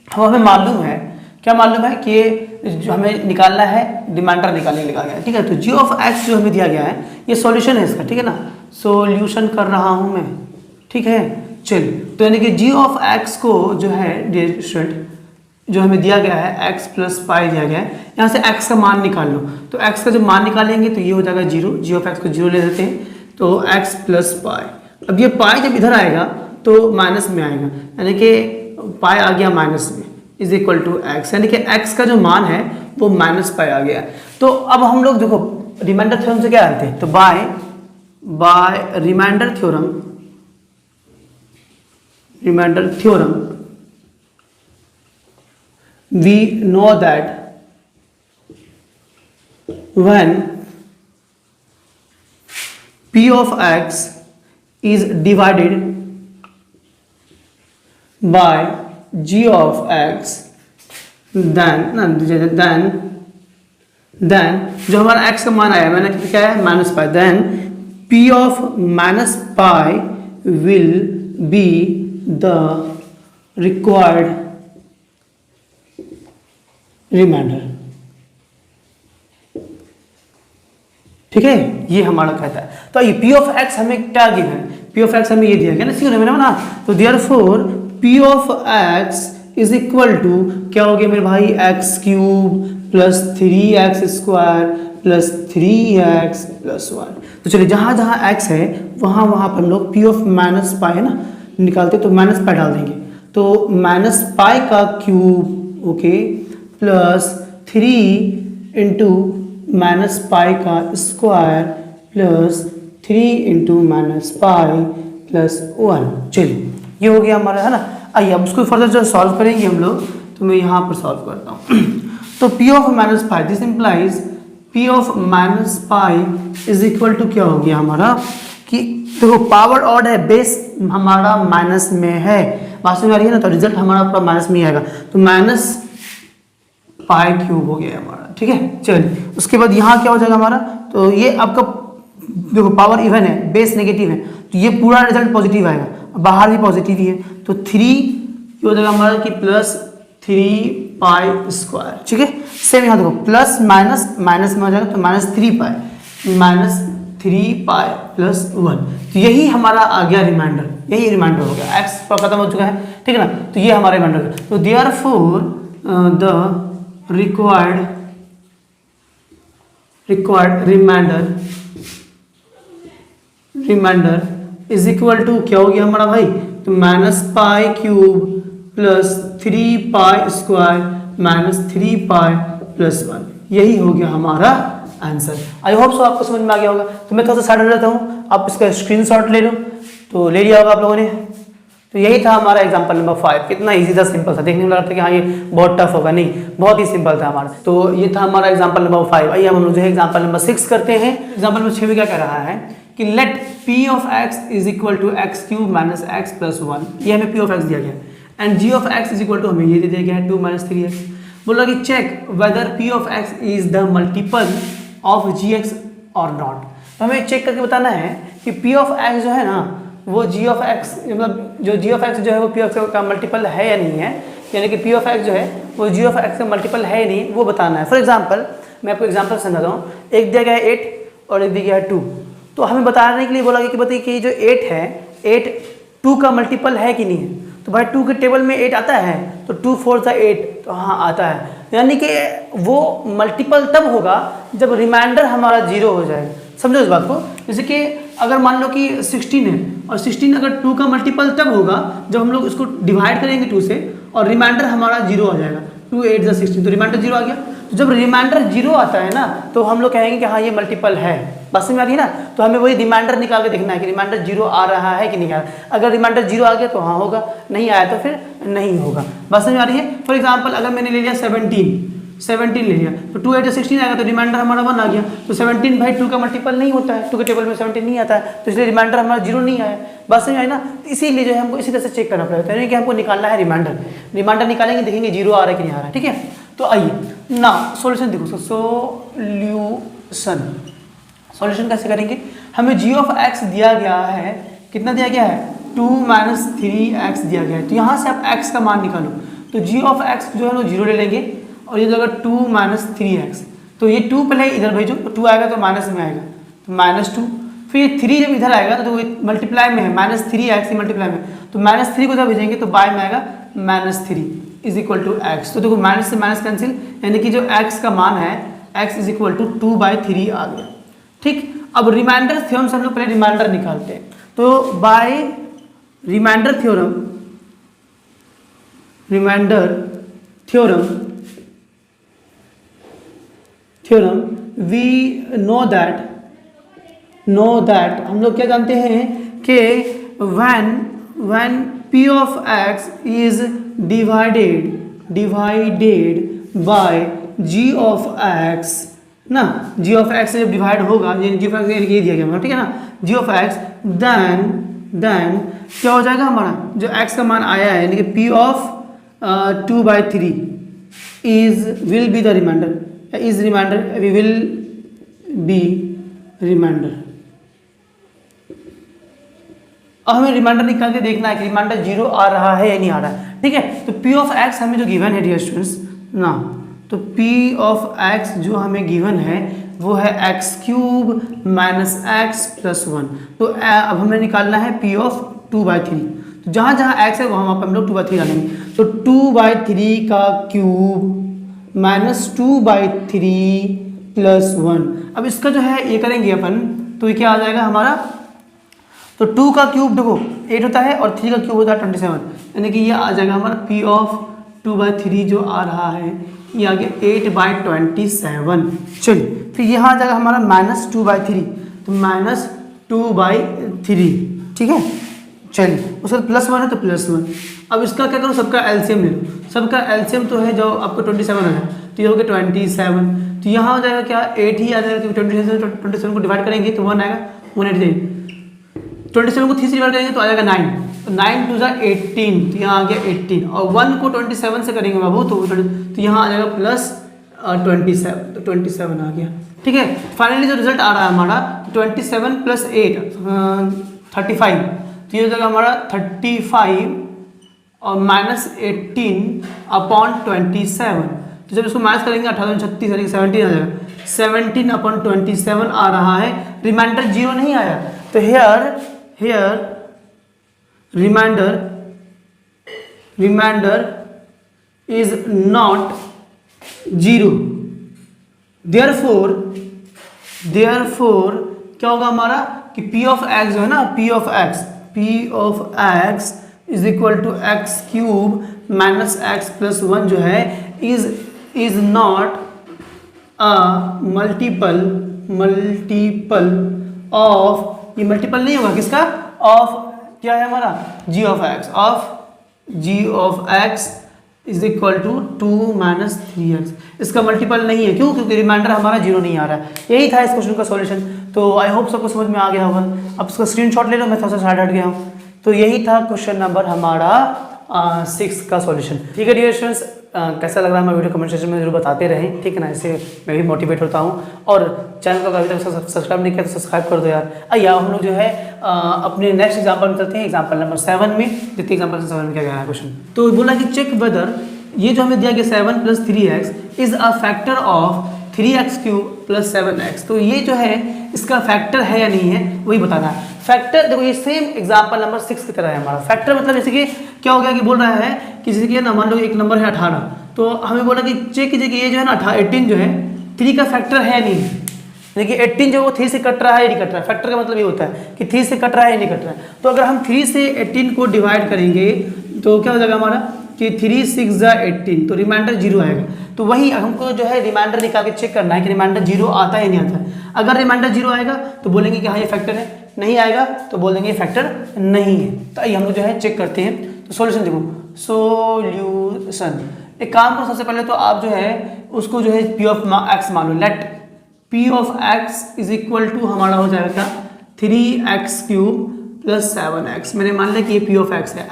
हमें मालूम है, क्या मालूम है कि जो हमें निकालना है रिमाइंडर निकालने लिखा गया है। ठीक है, तो g ऑफ x जो हमें दिया गया है ये सॉल्यूशन है इसका। ठीक है ना, सॉल्यूशन कर रहा हूं मैं। ठीक है, चलिए तो यानी कि g ऑफ x को जो है डियर स्टूडेंट जो हमें दिया गया है x + पाई दिया गया है, यहाँ से x का मान निकाल लो। तो x का जब मान निकालेंगे तो ये हो जाएगा 0, g ऑफ x को 0 ले लेते हैं, तो x + पाई। अब ये पाई जब इधर आएगा तो माइनस में आएगा, यानी कि पाई आ गया माइनस में इज इक्वल टू एक्स, यानी कि एक्स का जो मान है वो माइनस पाई आ गया। तो अब हम लोग देखो रिमाइंडर थ्योरम से क्या जानते हैं, तो by remainder theorem we know that when p of x is divided by g of x then जो हमारा x का मान आया, मैंने क्या है minus pi, then p of minus pi will be the required remainder. ठीक है, ये हमारा कहता है। तो ये p ऑफ x हमें क्या गिवन है, p ऑफ x हमें ये दिया गया ना, सी मैंने ना, तो therefore p of x is equal to क्या हो गया मेरे भाई, x cube plus 3x square plus 3x plus 1। तो चलिए जहाँ जहाँ x है वहाँ वहाँ पर हम लोग p ऑफ माइनस पाई है ना निकालते, तो माइनस पाई डाल देंगे, तो माइनस पाई का cube okay plus 3 into minus pi का square plus 3 into minus pi plus 1। चलिए ये हो गया हमारा है ना। आइए अब उसको फर्दर जो सॉल्व करेंगे हम लोग, तो मैं यहाँ पर सॉल्व करता हूँ। तो p of minus pi, this implies p of minus pi is equal to क्या हो गया हमारा, कि देखो पावर ऑड है, बेस हमारा माइनस में है, बात में आ रही है ना, तो रिजल्ट हमारा पूरा माइनस में ही आएगा, तो माइनस पाई क्यूब हो गया हमारा। ठीक है, चलिए उसके बाद यहाँ क्या हो जाएगा हमारा, तो ये आपका देखो पावर इवन है, बेस नेगेटिव है, तो ये पूरा रिजल्ट पॉजिटिव आएगा, बाहर भी पॉजिटिव ही है, तो 3 हो जाएगा हमारा कि प्लस 3 पाई स्क्वायर। ठीक है, सेम यहाँ देखो प्लस माइनस माइनस में हो जाएगा, तो माइनस 3 पाई प्लस 1। तो यही हमारा आ गया रिमाइंडर, यही रिमाइंडर हो गया, एक्स खत्म हो चुका है। ठीक है ना, तो ये हमारा रिमाइंडर। तो therefore the required remainder is equal to क्या हो गया हमारा भाई, तो माइनस पाई cube plus 3 pi square minus 3 पाई प्लस 1, यही हो गया हमारा आंसर। आई होप सो आपको समझ में आ गया होगा। तो मैं थोड़ा सा साइड हो जाता हूँ, आप इसका स्क्रीनशॉट ले लो, तो ले लिया होगा आप लोगों ने। तो यही था हमारा एग्जांपल नंबर 5। कितना इजी था, सिंपल था, देखने में लगा था कि हाँ ये बहुत टफ होगा, नहीं बहुत ही सिंपल था हमारा। तो ये था हमारा एग्जांपल नंबर 5। आइए हम लोग जो है एग्जांपल नंबर 6 करते हैं। एग्जांपल नंबर 6 में क्या कह रहा है कि let p of x is equal to x cube minus x plus 1, ये हमें p ऑफ x दिया गया, and g of x is equal to हमें ये दे दिया गया है 2 माइनस 3x। बोला कि check whether p of x is the multiple of gx or not. तो हमें चेक करके बताना है कि p ऑफ x जो है ना वो g ऑफ x, मतलब जो g ऑफ x जो है वो p ऑफ x का मल्टीपल है या नहीं है, यानी कि p ऑफ x जो है वो g ऑफ x का मल्टीपल है या नहीं, वो बताना है। फॉर एग्जांपल मैं आपको एग्जांपल समझाता हूँ, एक दिया गया है 8 और एक दिया गया है 2, तो हमें बताने के लिए बोला गया कि बताइए कि जो 8 है 8 2 का मल्टीपल है कि नहीं है। तो भाई 2 के टेबल में 8 आता है, तो 2 4 सा 8, तो हाँ आता है, यानी कि वो मल्टीपल तब होगा जब रिमाइंडर हमारा 0 हो जाए। समझो इस बात को, जैसे कि अगर मान लो कि 16 है और 16 अगर 2 का मल्टीपल तब होगा जब हम लोग इसको डिवाइड करेंगे 2 से और रिमाइंडर हमारा 0 आ जाएगा, 2 8 जा 16, तो रिमाइंडर 0 आ गया। तो जब रिमाइंडर 0 आता है ना तो हम लोग कहेंगे कि हाँ ये मल्टीपल है, बात समझ में आ रही है ना। तो हमें वही रिमाइंडर निकाल के देखना है कि रिमाइंडर 0 आ रहा है कि नहीं आ रहा है। अगर रिमाइंडर 0 आ गया तो हाँ होगा, नहीं आया तो फिर नहीं होगा, बात समझ में आ रही है। फॉर एग्जाम्पल अगर मैंने ले लिया 17 ले लिया, तो 2 8 16 आएगा, तो रिमाइंडर हमारा 1 आ गया। तो 17 भाई 2 का मल्टीपल नहीं होता है, 2 के टेबल में 17 नहीं आता है, तो इसलिए रिमाइंडर हमारा 0 नहीं आया, बात समझ आई ना। इसीलिए जो है हमको इसी तरह से चेक करना पड़ेगा, यानी कि हमको निकालना है रिमाइंडर निकालेंगे, देखेंगे 0 आ रहा है कि नहीं आ रहा है। ठीक है, तो आइए ना सॉल्यूशन देखो। सॉल्यूशन कैसे करेंगे, हमें g ऑफ x दिया गया है, कितना दिया गया है 2 माइनस 3x दिया गया है। तो यहाँ से आप x का मान निकालो, तो g ऑफ x जो है वो 0 ले लेंगे और ये जगह 2 माइनस 3x, तो ये 2 पहले इधर भेजो, तो 2 आएगा तो माइनस में आएगा, तो -2, फिर ये 3 जब इधर आएगा तो मल्टीप्लाई में है, -3x ही मल्टीप्लाई में, तो -3 को जब भेजेंगे तो बाय में आएगा -3 इज इक्वल टू x। तो देखो माइनस से माइनस कैंसिल, यानी कि जो x का मान है x इज इक्वल टू 2/3 आ गया। ठीक, अब रिमाइंडर थ्योरम से हम लोग पहले रिमाइंडर निकालते हैं। तो by remainder theorem remainder theorem we know that हम लोग क्या जानते हैं कि when p of x is divided by g of x ना, g of x से जब डिवाइड होगा, g of x ये दिया गया, ठीक है ना, g of x देन क्या हो जाएगा हमारा जो x का मान आया है, यानी कि p of 2/3 will be the remainder, we will be remainder। अब हमें रिमाइंडर निकाल के देखना है कि रिमाइंडर 0 आ रहा है या नहीं आ रहा है, ठीक है। तो p ऑफ x हमें जो गिवन है डियर स्टूडेंट्स ना, तो p ऑफ x जो हमें गिवन है वो है x³ माइनस x प्लस 1। तो अब हमें निकालना है p ऑफ 2/3। तो जहाँ जहाँ x है वहाँ पर हम लोग 2/3 डालेंगे। तो 2/3 का क्यूब माइनस 2/3 प्लस 1। अब इसका जो है ये करेंगे अपन, तो ये क्या आ जाएगा हमारा, तो 2 का क्यूब देखो 8 होता है और 3 का क्यूब होता है 27, यानी कि ये आ जाएगा हमारा p ऑफ 2/3 जो आ रहा है ये आ गया 8/27। चलिए फिर यहाँ आ जाएगा हमारा -2/3, तो -2/3, ठीक है। चलिए उसका प्लस 1 है तो प्लस 1। अब इसका क्या करो, सबका एलसीएम ले लो। सबका एलसीएम तो है जो आपको 27 है, तो ये हो गया 27। तो यहाँ हो जाएगा क्या 8 ही आ जाएगा, क्योंकि 27 को डिवाइड करेंगे तो 1 आएगा, 188। 27 को 3 से डिवाइड करेंगे तो आ जाएगा 9, तो 9 2 जा 18, तो यहाँ आ गया 18। और 1 को 27 से करेंगे बाबू तो यहाँ आ जाएगा प्लस 27, तो 27 आ गया, ठीक है। फाइनली जो रिजल्ट आ रहा है हमारा 27 प्लस 8 35, तो ये हो जाएगा हमारा 35 और -18/27। तो जब इसको माइनस करेंगे 18 36 यानी 17 आ जाएगा, 17/27 आ रहा है। रिमाइंडर 0 नहीं आया, तो here remainder is not 0, therefore क्या होगा हमारा कि p of x जो है ना, p of x is equal to x³ minus x plus 1 जो है is not a multiple of, ये मल्टीपल नहीं होगा किसका, ऑफ क्या है हमारा g of x is equal to 2 minus 3x। इसका मल्टीपल नहीं है, क्यों, क्योंकि रिमाइंडर हमारा 0 नहीं आ रहा है। यही था इस क्वेश्चन का सॉल्यूशन। तो आई होप सबको समझ में आ गया होगा। अब इसका स्क्रीनशॉट ले लो, मैं थोड़ा सा साइड हट गया हूँ। तो यही था क्वेश्चन नंबर हमारा 6 का सॉल्यूशन, ठीक है डियर स्टूडेंट्स। कैसा लग रहा है हमारा वीडियो कमेंट सेक्शन में जरूर बताते रहें, ठीक है ना, इससे मैं भी मोटिवेट होता हूँ। और चैनल को अभी तक सब्सक्राइब नहीं किया तो सब्सक्राइब कर दो यार। आइए हम लोग जो है अपने नेक्स्ट एग्जाम्पल में चलते हैं, एग्जाम्पल नंबर 7 में। देखते एग्जाम्पल 7 में क्या गया है क्वेश्चन। तो बोला कि चेक वेदर, ये जो हमें दिया गया 7 + 3x is a factor of 3x³ + 7x। तो ये जो है इसका फैक्टर है या नहीं है वही बताना है। फैक्टर देखो ये सेम एग्जाम्पल नंबर 6 की तरह है हमारा। फैक्टर मतलब जैसे कि क्या हो गया कि बोल रहा है कि जैसे कि ना मान लो एक नंबर है 18, तो हमें बोला कि चेक कीजिए कि ये जो है ना 18 जो है 3 का फैक्टर है नहीं है। देखिए 18 जो वो 3 से कट रहा है या नहीं कट रहा है। फैक्टर का मतलब ये होता है कि 3 से कट रहा है या नहीं कट रहा है। तो अगर हम 3 से 18 को डिवाइड करेंगे तो क्या हो जाएगा हमारा कि 3 6 जा 18, तो रिमाइंडर 0 आएगा। तो वही हमको जो है रिमाइंडर निकाल के चेक करना है कि रिमाइंडर 0 आता है या नहीं आता है। अगर रिमाइंडर 0 आएगा तो बोलेंगे कि हाँ ये फैक्टर है, नहीं आएगा तो बोल देंगे ये फैक्टर नहीं है। तो आइए हम लोग जो है चेक करते हैं। तो सॉल्यूशन देखो, सॉल्यूशन एक काम करो, सबसे पहले तो आप जो है उसको जो है p ऑफ x मान लो। Let p of x is equal to हमारा हो जाएगा क्या 3x³ + 7x। मैंने मान लिया कि ये p ऑफ x है।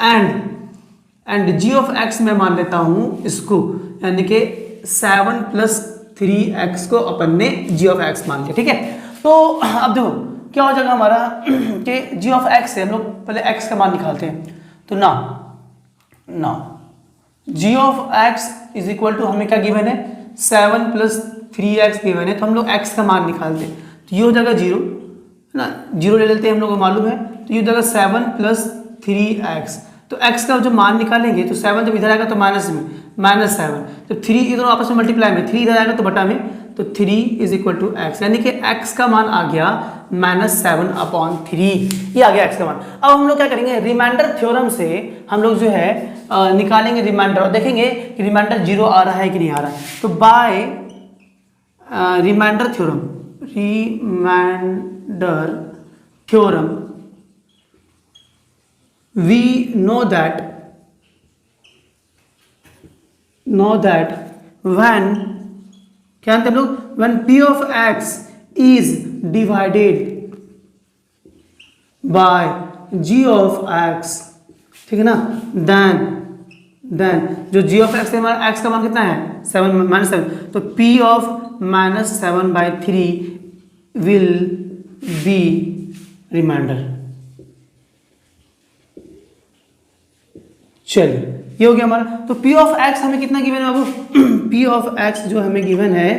एंड g ऑफ x मैं मान लेता हूँ इसको, यानी कि 7 + 3x को अपन ने g ऑफ x मान लिया, ठीक है। तो अब देखो क्या हो जाएगा हमारा कि g ऑफ x से हम लोग पहले x का मान निकालते हैं। तो ना g of x is equal to हमें क्या गिवन है 7 + 3x गिवन है, तो हम लोग x का मान निकालते हैं। तो ये हो जाएगा 0 ना, 0 ले लेते हैं हम लोग को मालूम है। तो ये हो जाएगा 7 + 3x। तो x का जो मान निकालेंगे तो 7 जब इधर आएगा तो माइनस में -7, जब 3 इधर आपस में मल्टीप्लाई में 3 इधर आएगा तो बटा में, तो 3 इज इक्वल टू x, यानी कि x का मान आ गया -7/3, ये आ गया x का मान। अब हम लोग क्या करेंगे, रिमाइंडर थ्योरम से हम लोग जो है निकालेंगे रिमाइंडर और देखेंगे कि रिमाइंडर 0 आ रहा है कि नहीं आ रहा है। तो by remainder theorem we know that when क्या जानते हम लोग, when p of x is divided by g of x, ठीक है ना, then जो g of x है हमारा x का मान कितना है 7, तो p of -7/3 will be remainder। चलिए ये हो गया हमारा। तो p of x हमें कितना गिवन है बाबू, p of x जो हमें गिवन है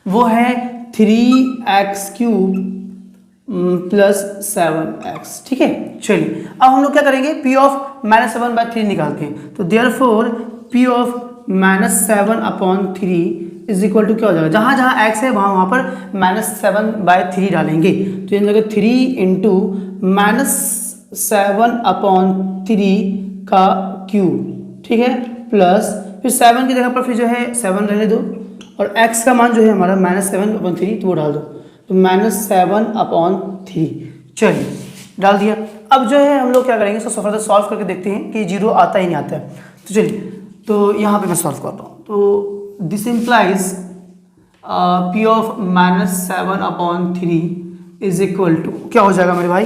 वो है 3x³ + 7x, ठीक है। चलिए अब हम लोग क्या करेंगे, p of -7/3 निकालते हैं। तो therefore p of -7/3 is equal to क्या हो जाएगा, जहाँ जहाँ x है वहाँ पर -7/3 डालेंगे। तो ये लगेगा 3 × -7/3 का क्यूब, ठीक है, प्लस फिर 7 की जगह पर फिर जो है 7 रहने दो और x का मान जो है हमारा -7/3 तो वो डाल दो, तो -7/3। चलिए डाल दिया। अब जो है हम लोग क्या करेंगे, इसको फर्दर सॉल्व करके देखते हैं कि 0 आता ही नहीं आता है। तो चलिए, तो यहाँ पे मैं सॉल्व कर रहा हूँ। तो this implies p of -7/3 is equal to क्या हो जाएगा मेरे भाई,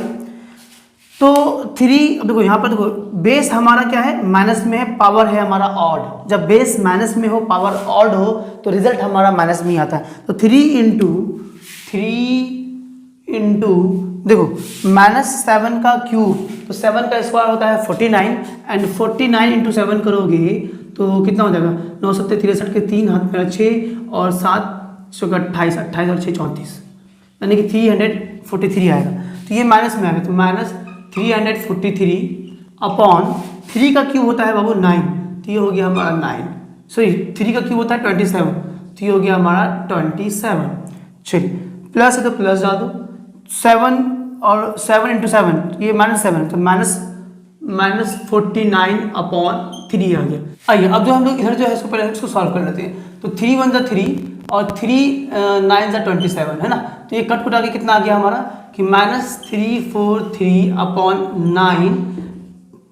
तो 3, अब देखो यहाँ पर देखो बेस हमारा क्या है, माइनस में है, पावर है हमारा ऑड। जब बेस माइनस में हो, पावर ऑड हो, तो रिजल्ट हमारा माइनस में ही आता है। तो 3 इंटू देखो -7 का क्यूब, तो 7 का स्क्वायर होता है 49 एंड 49 × 7 करोगे तो कितना हो जाएगा, 9 7 63 के 3 हाथ में 6 और 7 28 और 6 34, यानी कि 343 आएगा। तो ये माइनस में आएगा, तो -343/3 का क्यूब होता है बाबू 9, तो ये हो गया हमारा 9, सॉरी 3 का क्यूब होता है 27, तो ये हो गया हमारा 27। चलिए प्लस है तो प्लस डाल दो, 7 और 7 × 7 ये -7, तो -49/3 आ गया। आइए अब जो हम लोग इधर जो है इसको पहले इसको सॉल्व कर लेते हैं। तो 3 × 1 = 3 और 3 9 = 27 है ना, तो ये कट कुटा के कितना आ गया हमारा कि -343/9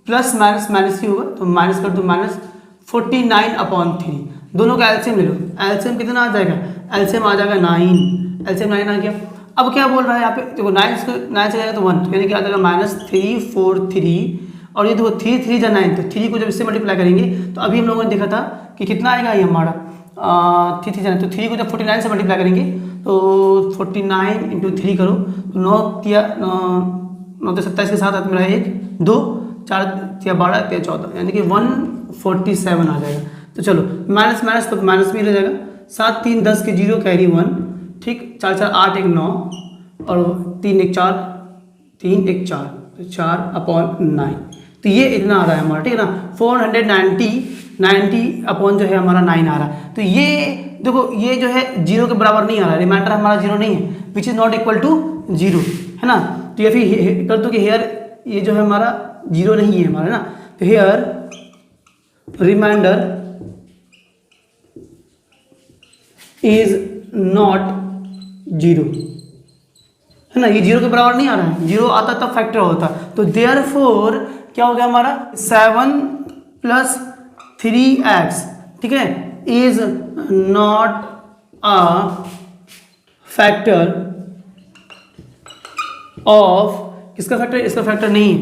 प्लस माइनस ही होगा, तो माइनस कर दो, -49/3। दोनों का एलसीएम ले लो, एलसीएम कितना आ जाएगा, एलसीएम आ जाएगा 9, एलसीएम 9 आ गया। अब क्या बोल रहा है यहाँ पे, देखो 9 से जाएगा तो 1, यानी कि आ जाएगा -343 और ये देखो 3 3 × 9, तो 3 को जब इससे मल्टीप्लाई करेंगे तो अभी हम लोगों ने देखा था कि कितना आएगा ये हमारा 3 3 × 9, तो 3 को जब 49 से मल्टीप्लाई करेंगे तो 49 × 3 करो, 9 × 27 के साथ मेरा 1 2 4 × 12 × 14, यानी कि 147 आ जाएगा। तो चलो माइनस तो माइनस में रह जाएगा, 7 3 10 के 0 कैरी 1, ठीक, 4 4 8 1 9 और 3 1 4 3 1 4, तो 4/9, तो ये इतना आ रहा है हमारा, ठीक है ना, 490 जो है हमारा 9 आ रहा है। तो ये देखो ये जो है 0 के बराबर नहीं आ रहा है, रिमाइंडर हमारा 0 नहीं है, which is not equal to 0, है ना। तो ये फिर कर दो कि हेयर ये जो है हमारा 0 नहीं है हमारा, ना, तो हेयर रिमाइंडर इज नॉट 0, है ना, ये 0 के बराबर नहीं आ रहा है, 0 आता तब फैक्टर होता। तो देयरफॉर क्या हो गया हमारा 7 + 3x, ठीक है, is not a factor of, किसका फैक्टर, इसका फैक्टर नहीं है,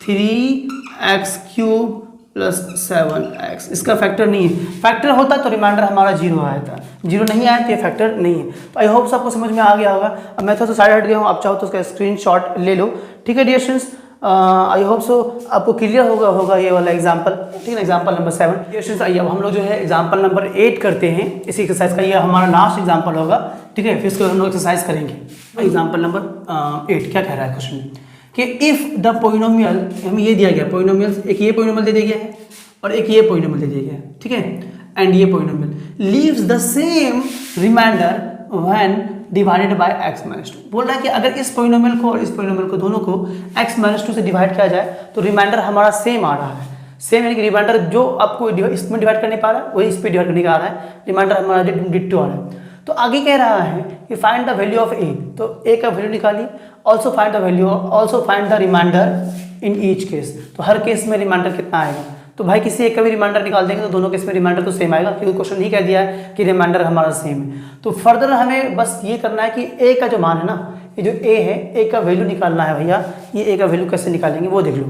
3x³ + 7x, इसका फैक्टर नहीं है। फैक्टर होता तो रिमाइंडर हमारा 0 आया था, 0 नहीं आया तो ये फैक्टर नहीं है। तो आई होप सबको समझ में आ गया होगा। अब मैं तो साइड हट गया हूँ, आप चाहो तो उसका स्क्रीनशॉट ले लो, ठीक है dear students. I hope so आपको क्लियर होगा ये वाला एग्जाम्पल, ठीक है, एग्जाम्पल नंबर 7। डियर स्टूडेंट्स आइए अब हम लोग जो है एग्जाम्पल नंबर 8 करते हैं। इसी एक्सरसाइज का ये हमारा लास्ट एग्जाम्पल होगा, ठीक है, फिर इसको हम लोग एक्सरसाइज करेंगे। एग्जाम्पल नंबर 8 क्या कह रहा है क्वेश्चन में कि इफ़ द पोइनोमियल, हमें ये दिया गया पोइनोमियल, एक ये पोइनोमियल दे दिया गया है और एक ये पोइनोमियल दे दिया गया है, ठीक है, एंड ये polynomial leaves the same remainder when divided by x minus 2। बोल रहा है कि अगर इस पोलिनोमियल को और इस पोलिनोमियल को दोनों को x माइनस 2 से डिवाइड किया जाए तो रिमाइंडर हमारा सेम आ रहा है। सेम यानी कि रिमाइंडर जो आपको इसमें डिवाइड करने पा रहा है वही इस पर डिवाइड करने का आ रहा है, रिमाइंडर हमारा डिट्टो आ रहा है। तो आगे कह रहा है कि find the value of a, तो a का वैल्यू निकालिए, also find the value, also find the remainder in each case. तो हर केस में रिमाइंडर कितना आएगा, तो भाई किसी एक का भी रिमाइंडर निकाल देंगे तो दोनों केस में रिमाइंडर तो सेम आएगा, क्योंकि क्वेश्चन ही कह दिया है कि रिमाइंडर हमारा सेम है। तो फर्दर हमें बस ये करना है कि a का जो मान है ना, ये जो a है, a का वैल्यू निकालना है भैया। ये a का वैल्यू कैसे निकालेंगे वो देख लो,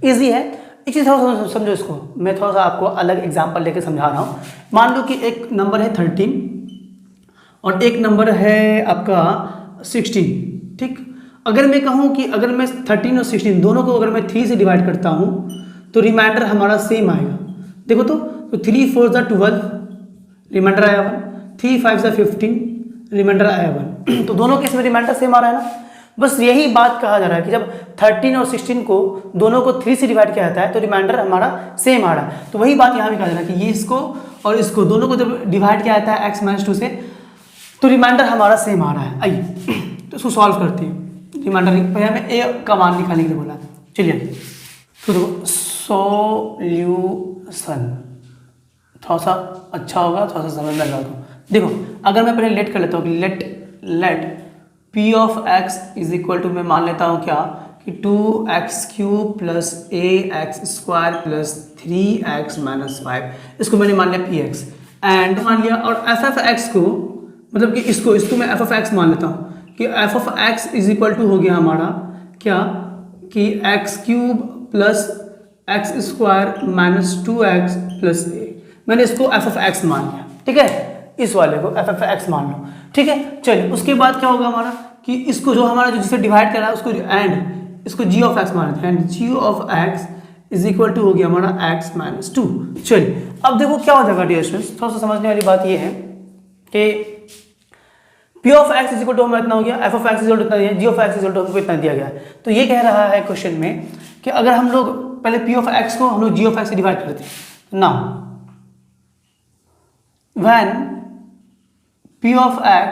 ईजी है। एक चीज़ थोड़ा सा समझो इसको, मैं थोड़ा सा आपको अलग एग्जाम्पल लेके समझा रहा हूँ। मान लो कि एक नंबर है 13 और एक नंबर है आपका 16, ठीक। अगर मैं कहूँ कि अगर मैं 13 और 16 दोनों को अगर मैं 3 से डिवाइड करता हूँ तो रिमाइंडर हमारा सेम आएगा। देखो तो 3 4 ज़ा 12, रिमाइंडर आया 1, 3 5 ज़ा 15, रिमाइंडर आया 1। तो दोनों केस में रिमाइंडर सेम आ रहा है ना। बस यही बात कहा जा रहा है कि जब 13 और 16 को दोनों को 3 से डिवाइड किया जाता है तो रिमाइंडर हमारा सेम आ रहा है। तो वही बात यहाँ भी कहा जा रहा है कि ये इसको और इसको दोनों को जब डिवाइड किया जाता है x माइनस 2 से तो रिमाइंडर हमारा सेम आ रहा है। आइए तो इसको सॉल्व करते हैं। रिमाइंडर भैया हमें a का मान निकालने के लिए बोला, चलिए तो देखो सॉल्यूशन थोड़ा सा अच्छा होगा, थोड़ा सा समझ में लगा दो। देखो अगर मैं पहले लेट कर लेता हूँ कि let p of x is equal to, मैं मान लेता हूँ क्या कि 2x³ plus ax² plus 3x minus 5, इसको मैंने मान लिया px एंड मान लिया। और f(x) को मतलब कि इसको मैं f(x) मान लेता हूँ कि f(x) इज इक्वल टू हो गया हमारा क्या कि x³ plus x² minus 2x plus a। मैंने इसको f(x) मान लिया, ठीक है, इस वाले को f(x) मान लो, ठीक है। चलिए उसके बाद क्या होगा हमारा कि इसको जो हमारा जो जिसे डिवाइड कर रहा है उसको एंड इसको g(x) मान लेते हैं and g(x) is equal to हो गया हमारा x माइनस 2। चलिए अब देखो क्या हो जाएगा डियर स्टूडेंट्स, थोड़ा सा समझने वाली बात ये है कि p of x is equal to हमारा इतना हो गया, f of x is equal to इतना दिया, g of x is equal to हमको इतना दिया गया है। तो ये कह रहा है क्वेश्चन में कि अगर हम लोग पहले p ऑफ x को हम लोग g ऑफ x से डिवाइड करते हैं, now when p of x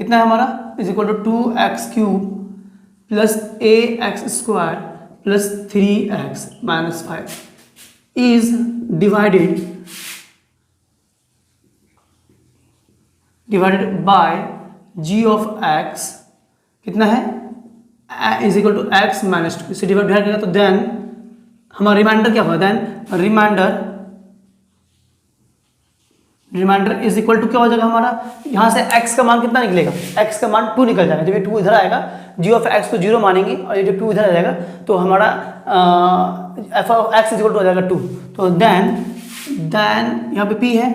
कितना है हमारा is equal to 2x³ plus ax² plus 3x minus 5 is divided by g of x कितना है is equal to x minus 2, इसे डिवाइड करेगा तो देन हमारा रिमाइंडर क्या होगा, then remainder is equal to क्या हो जाएगा हमारा, यहाँ से x का मान कितना निकलेगा, x का मान 2 निकल जाएगा। जब ये 2 इधर आएगा g ऑफ x को 0 मानेंगे और ये जब 2 इधर आ जाएगा तो हमारा f of x is equal to हो जाएगा 2। तो देन यहाँ पे p है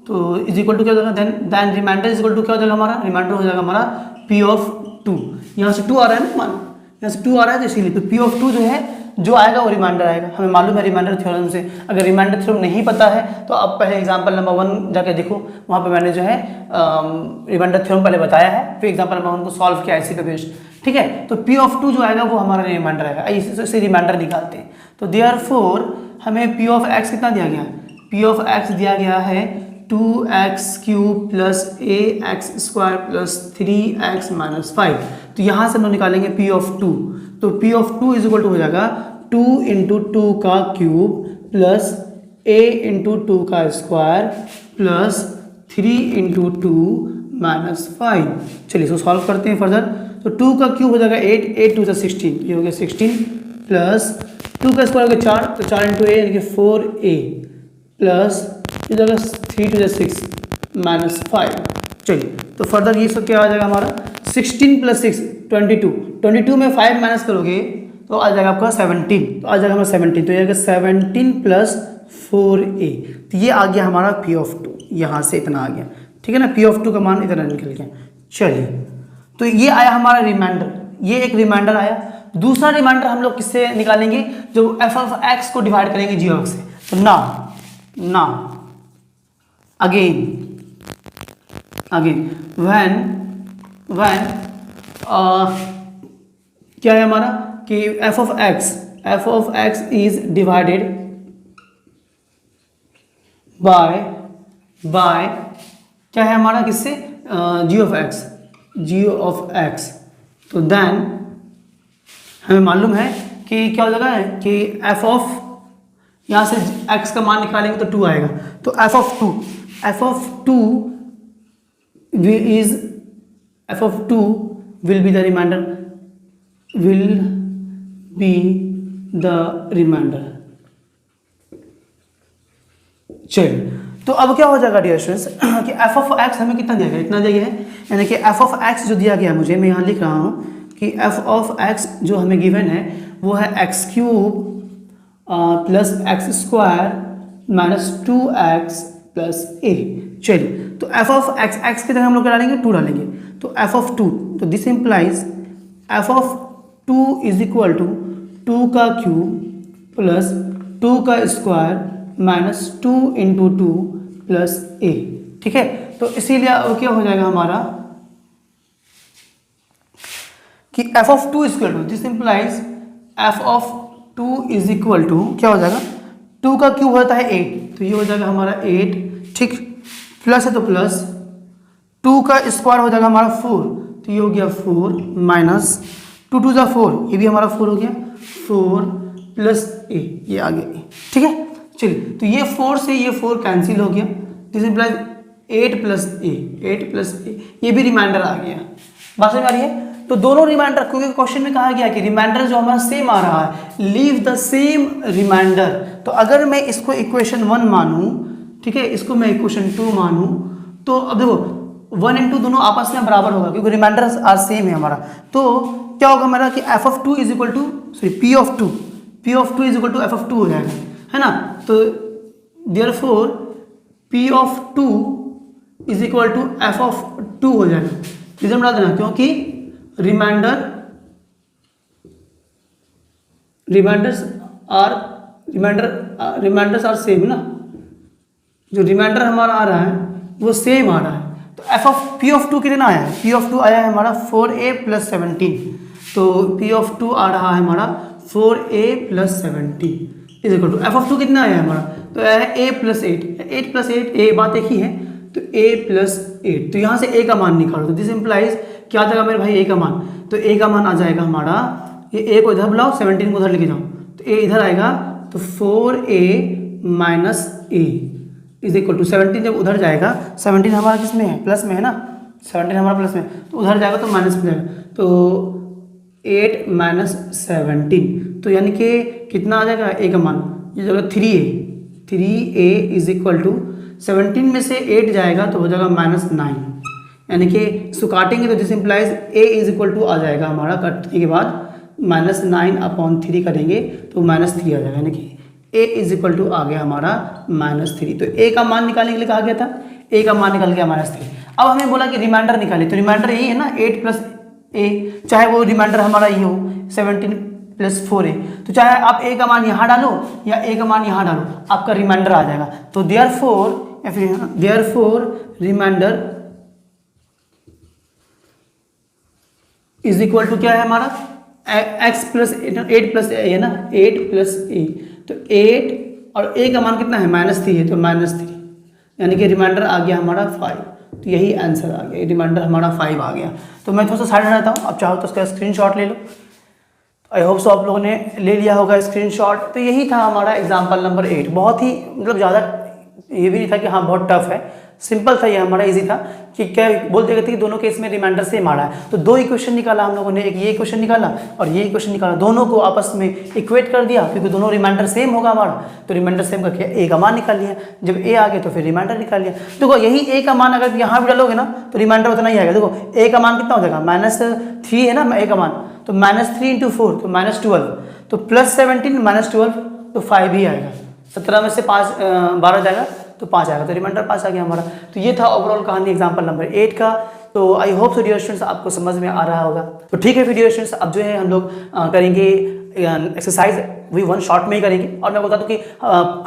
तो इज इक्वल टू क्या हो जाएगा, then remainder is equal to क्या हो जाएगा हमारा, रिमाइंडर हो जाएगा हमारा p ऑफ 2। यहाँ से 2 आ रहा है ना मान, यहाँ से 2 आ रहा है तो इसीलिए तो p ऑफ 2 जो है जो आएगा वो रिमाइंडर आएगा। हमें मालूम है रिमाइंडर थ्योरम से, अगर रिमाइंडर थ्योरम नहीं पता है तो अब पहले एग्जांपल नंबर 1 जाके देखो, वहाँ पे मैंने जो है रिमाइंडर थ्योरम पहले बताया है, फिर एग्जांपल नंबर 1 को सॉल्व किया इसी पे बेस्ड, ठीक है। तो p ऑफ 2 जो आएगा वो हमारा रिमाइंडर आएगा, इसे रिमाइंडर निकालते हैं। तो देयरफॉर हमें p ऑफ x कितना दिया गया है, p ऑफ x दिया गया है 2x³ plus ax² plus 3x minus 5। तो यहाँ से हम लोग निकालेंगे p ऑफ 2, तो p of 2 is equal to हो जाएगा 2 इंटू 2 का क्यूब प्लस a इंटू 2 का स्क्वायर प्लस 3 इंटू 2 माइनस 5। चलिए इसको सॉल्व करते हैं फर्दर। तो 2 का क्यूब हो जाएगा 8, 8 2 16, ये हो गया 16 प्लस 2 का स्क्वायर हो गया 4, तो 4 इंटू a यानी कि 4a प्लस ये जाएगा 3 2 6 माइनस 5। चलिए तो फर्दर ये सब क्या आ जाएगा हमारा 16 प्लस 6 22 में 5 माइनस करोगे तो आ जाएगा आपका 17, तो आ जाएगा हमारा 17, तो ये आएगा 17 प्लस 4a। तो ये आ गया हमारा p ऑफ 2, यहाँ से इतना आ गया, ठीक है ना, p ऑफ 2 का मान इतना निकल गया। चलिए तो ये आया हमारा रिमाइंडर, ये एक रिमाइंडर आया। दूसरा रिमाइंडर हम लोग किससे निकालेंगे, जो f ऑफ x को डिवाइड करेंगे g ऑफ से। तो नाउ अगेन व्हेन क्या है हमारा कि f of x is divided bye क्या है हमारा किससे, g of x, g of x, तो देन हमें मालूम है कि क्या हो जाएगा है कि f ऑफ, यहाँ से x का मान निकालेंगे तो 2 आएगा, तो f of 2 will be the remainder, चलिए। तो अब क्या हो जाएगा डियर स्टूडेंट्स कि f ऑफ x हमें कितना दिया गया, इतना दिया गया है, यानी कि f ऑफ x जो दिया गया है मुझे, मैं यहाँ लिख रहा हूँ कि f ऑफ x जो हमें गिवन है वो है x cube plus x square minus 2x plus a। चलिए, तो f ऑफ x की जगह हम लोग क्या डालेंगे, 2 डालेंगे, तो f ऑफ 2, तो this implies f of 2 is equal to 2 का क्यूब प्लस 2 का square minus 2 into 2 plus a, ठीक है। तो इसीलिए अब क्या हो जाएगा हमारा कि f of 2 is equal to, this implies f of 2 is equal to क्या हो जाएगा, 2 का क्यूब होता है 8, तो ये हो जाएगा हमारा 8, ठीक, प्लस है तो प्लस 2 का स्क्वायर हो जाएगा हमारा 4, तो ये हो गया 4 माइनस 2 2 जा 4, ये भी हमारा 4 हो गया, 4 प्लस a, ये आ गया, ठीक है। चलिए, तो ये 4 से ये 4 कैंसिल हो गया, दिस इम्प्लाइज 8 प्लस a, ये भी रिमाइंडर आ गया, बात समझ आ रही है। तो दोनों रिमाइंडर, क्योंकि क्वेश्चन में कहा गया कि रिमाइंडर जो हमारा सेम आ रहा है, लीव द सेम रिमाइंडर, तो अगर मैं इसको इक्वेशन 1 मानूं, ठीक है, इसको मैं इक्वेशन 2 मानूं, तो अब देखो 1 और 2 दोनों आपस में बराबर होगा क्योंकि रिमाइंडर आर सेम है हमारा, तो क्या होगा हमारा कि f of 2 is equal to p of 2 is equal to f of 2 हो जाएगा, है ना। तो therefore p of 2 is equal to f of 2 हो जाएगा, रीजन बता देना, क्योंकि रिमाइंडर्स आर सेम ना, जो रिमाइंडर हमारा आ रहा है वो सेम आ रहा है। तो f ऑफ p ऑफ 2 कितना आया है, p ऑफ 2 आया है हमारा 4a प्लस 17, तो p ऑफ 2 आ रहा है हमारा 4a plus 17 is equal to f of 2 कितना आया है हमारा, तो आया है a प्लस 8 प्लस 8, a बात एक ही है, तो a प्लस 8, तो यहाँ से a का मान निकालो, तो दिस इम्प्लाइज क्या आ जाएगा मेरे भाई a का मान, तो a का मान आ जाएगा हमारा, ये a को इधर बुलाओ, 17 को उधर लेके जाओ, तो a इधर आएगा, तो 4a minus a is equal to 17, जब उधर जाएगा 17 हमारा किस में है, प्लस में है ना, 17 हमारा प्लस में, तो उधर जाएगा तो माइनस में जाएगा, तो 8 माइनस 17, तो यानी कि कितना आ जाएगा a का मान, ये जगह 3a इज इक्वल टू 17 में से 8 जाएगा तो हो जाएगा -9, यानी कि इसको काटेंगे तो this implies a is equal to आ जाएगा हमारा, कटने के बाद -9/3 करेंगे तो -3 आ जाएगा, यानी कि a इज इक्वल टू आ गया हमारा -3। तो a का मान निकालने के लिए कहा गया था, a का मान निकल गया -3। अब हमें बोला कि रिमाइंडर निकाले, तो रिमाइंडर यही है ना 8 प्लस a, चाहे वो रिमाइंडर हमारा ये हो 17 प्लस 4a, तो चाहे आप a का मान यहाँ डालो या a का मान यहाँ डालो, आपका रिमाइंडर आ जाएगा। तो therefore remainder is equal to क्या है हमारा, x प्लस 8 प्लस a है ना, 8 प्लस a, तो 8 और a का मान कितना है -3 है, तो -3, यानी कि रिमाइंडर आ गया हमारा 5, तो यही आंसर आ गया, रिमाइंडर हमारा 5 आ गया। तो मैं थोड़ा सा साइड रहता हूँ, अब चाहो तो उसका स्क्रीनशॉट ले लो, आई होप सो आप लोगों ने ले लिया होगा स्क्रीनशॉट। तो यही था हमारा एग्जाम्पल नंबर 8, बहुत ही मतलब ज़्यादा ये भी नहीं था कि हाँ बहुत टफ है, सिंपल था ये हमारा, इजी था कि क्या बोलते कहते कि दोनों केस में रिमाइंडर सेम आ रहा है। तो 2 इक्वेशन निकाला हम लोगों ने, एक ये इक्वेशन निकाला और ये इक्वेशन निकाला, दोनों को आपस में इक्वेट कर दिया क्योंकि दोनों रिमाइंडर सेम होगा हमारा, तो रिमाइंडर सेम करके a का मान निकाल लिया, जब a आ गया तो फिर रिमाइंडर निकाल लिया। देखो यही a का मान अगर यहाँ भी डालोगे ना तो रिमाइंडर उतना ही आएगा। देखो a का मान कितना हो जाएगा, -3 है ना a का मान, तो -3 × 4 तो -12, तो +17 -12 तो 5 ही आएगा, 17 में से 12 जाएगा तो 5 आएगा, तो रिमाइंडर 5 आ गया हमारा। तो ये था ओवरऑल कहानी एग्जाम्पल नंबर 8 का। तो I hope so dear students आपको समझ में आ रहा होगा। तो ठीक है डियर स्टूडेंट्स, अब जो है हम लोग करेंगे एक्सरसाइज वही 1 शॉट में ही करेंगे, और मैं बता दूं कि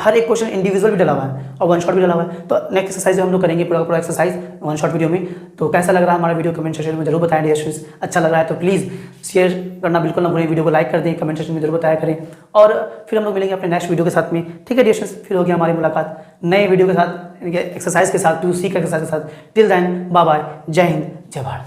हर एक क्वेश्चन इंडिविजुअल भी डला हुआ है और 1 शॉट भी डला हुआ है। तो नेक्स्ट एक्सरसाइज हम लोग करेंगे पूरा एक्सरसाइज 1 शॉट वीडियो में। तो कैसा लग रहा है हमारा वीडियो कमेंट सेक्शन में जरूर बताएं डियर स्टूडेंट्स। अच्छा लग रहा है तो प्लीज़ शेयर करना बिल्कुल ना भूलें, वीडियो को लाइक कर दें, कमेंट सेक्शन में जरूर बताया करें, और फिर हम लोग मिलेंगे अपने नेक्स्ट वीडियो के साथ में। ठीक है डियर स्टूडेंट्स, फिर होगी हमारी मुलाकात नए वीडियो के साथ, एक्सरसाइज के साथ, 2C का एक्सरसाइज के साथ। टिल देन बाय बाय, जय हिंद, जय भारत।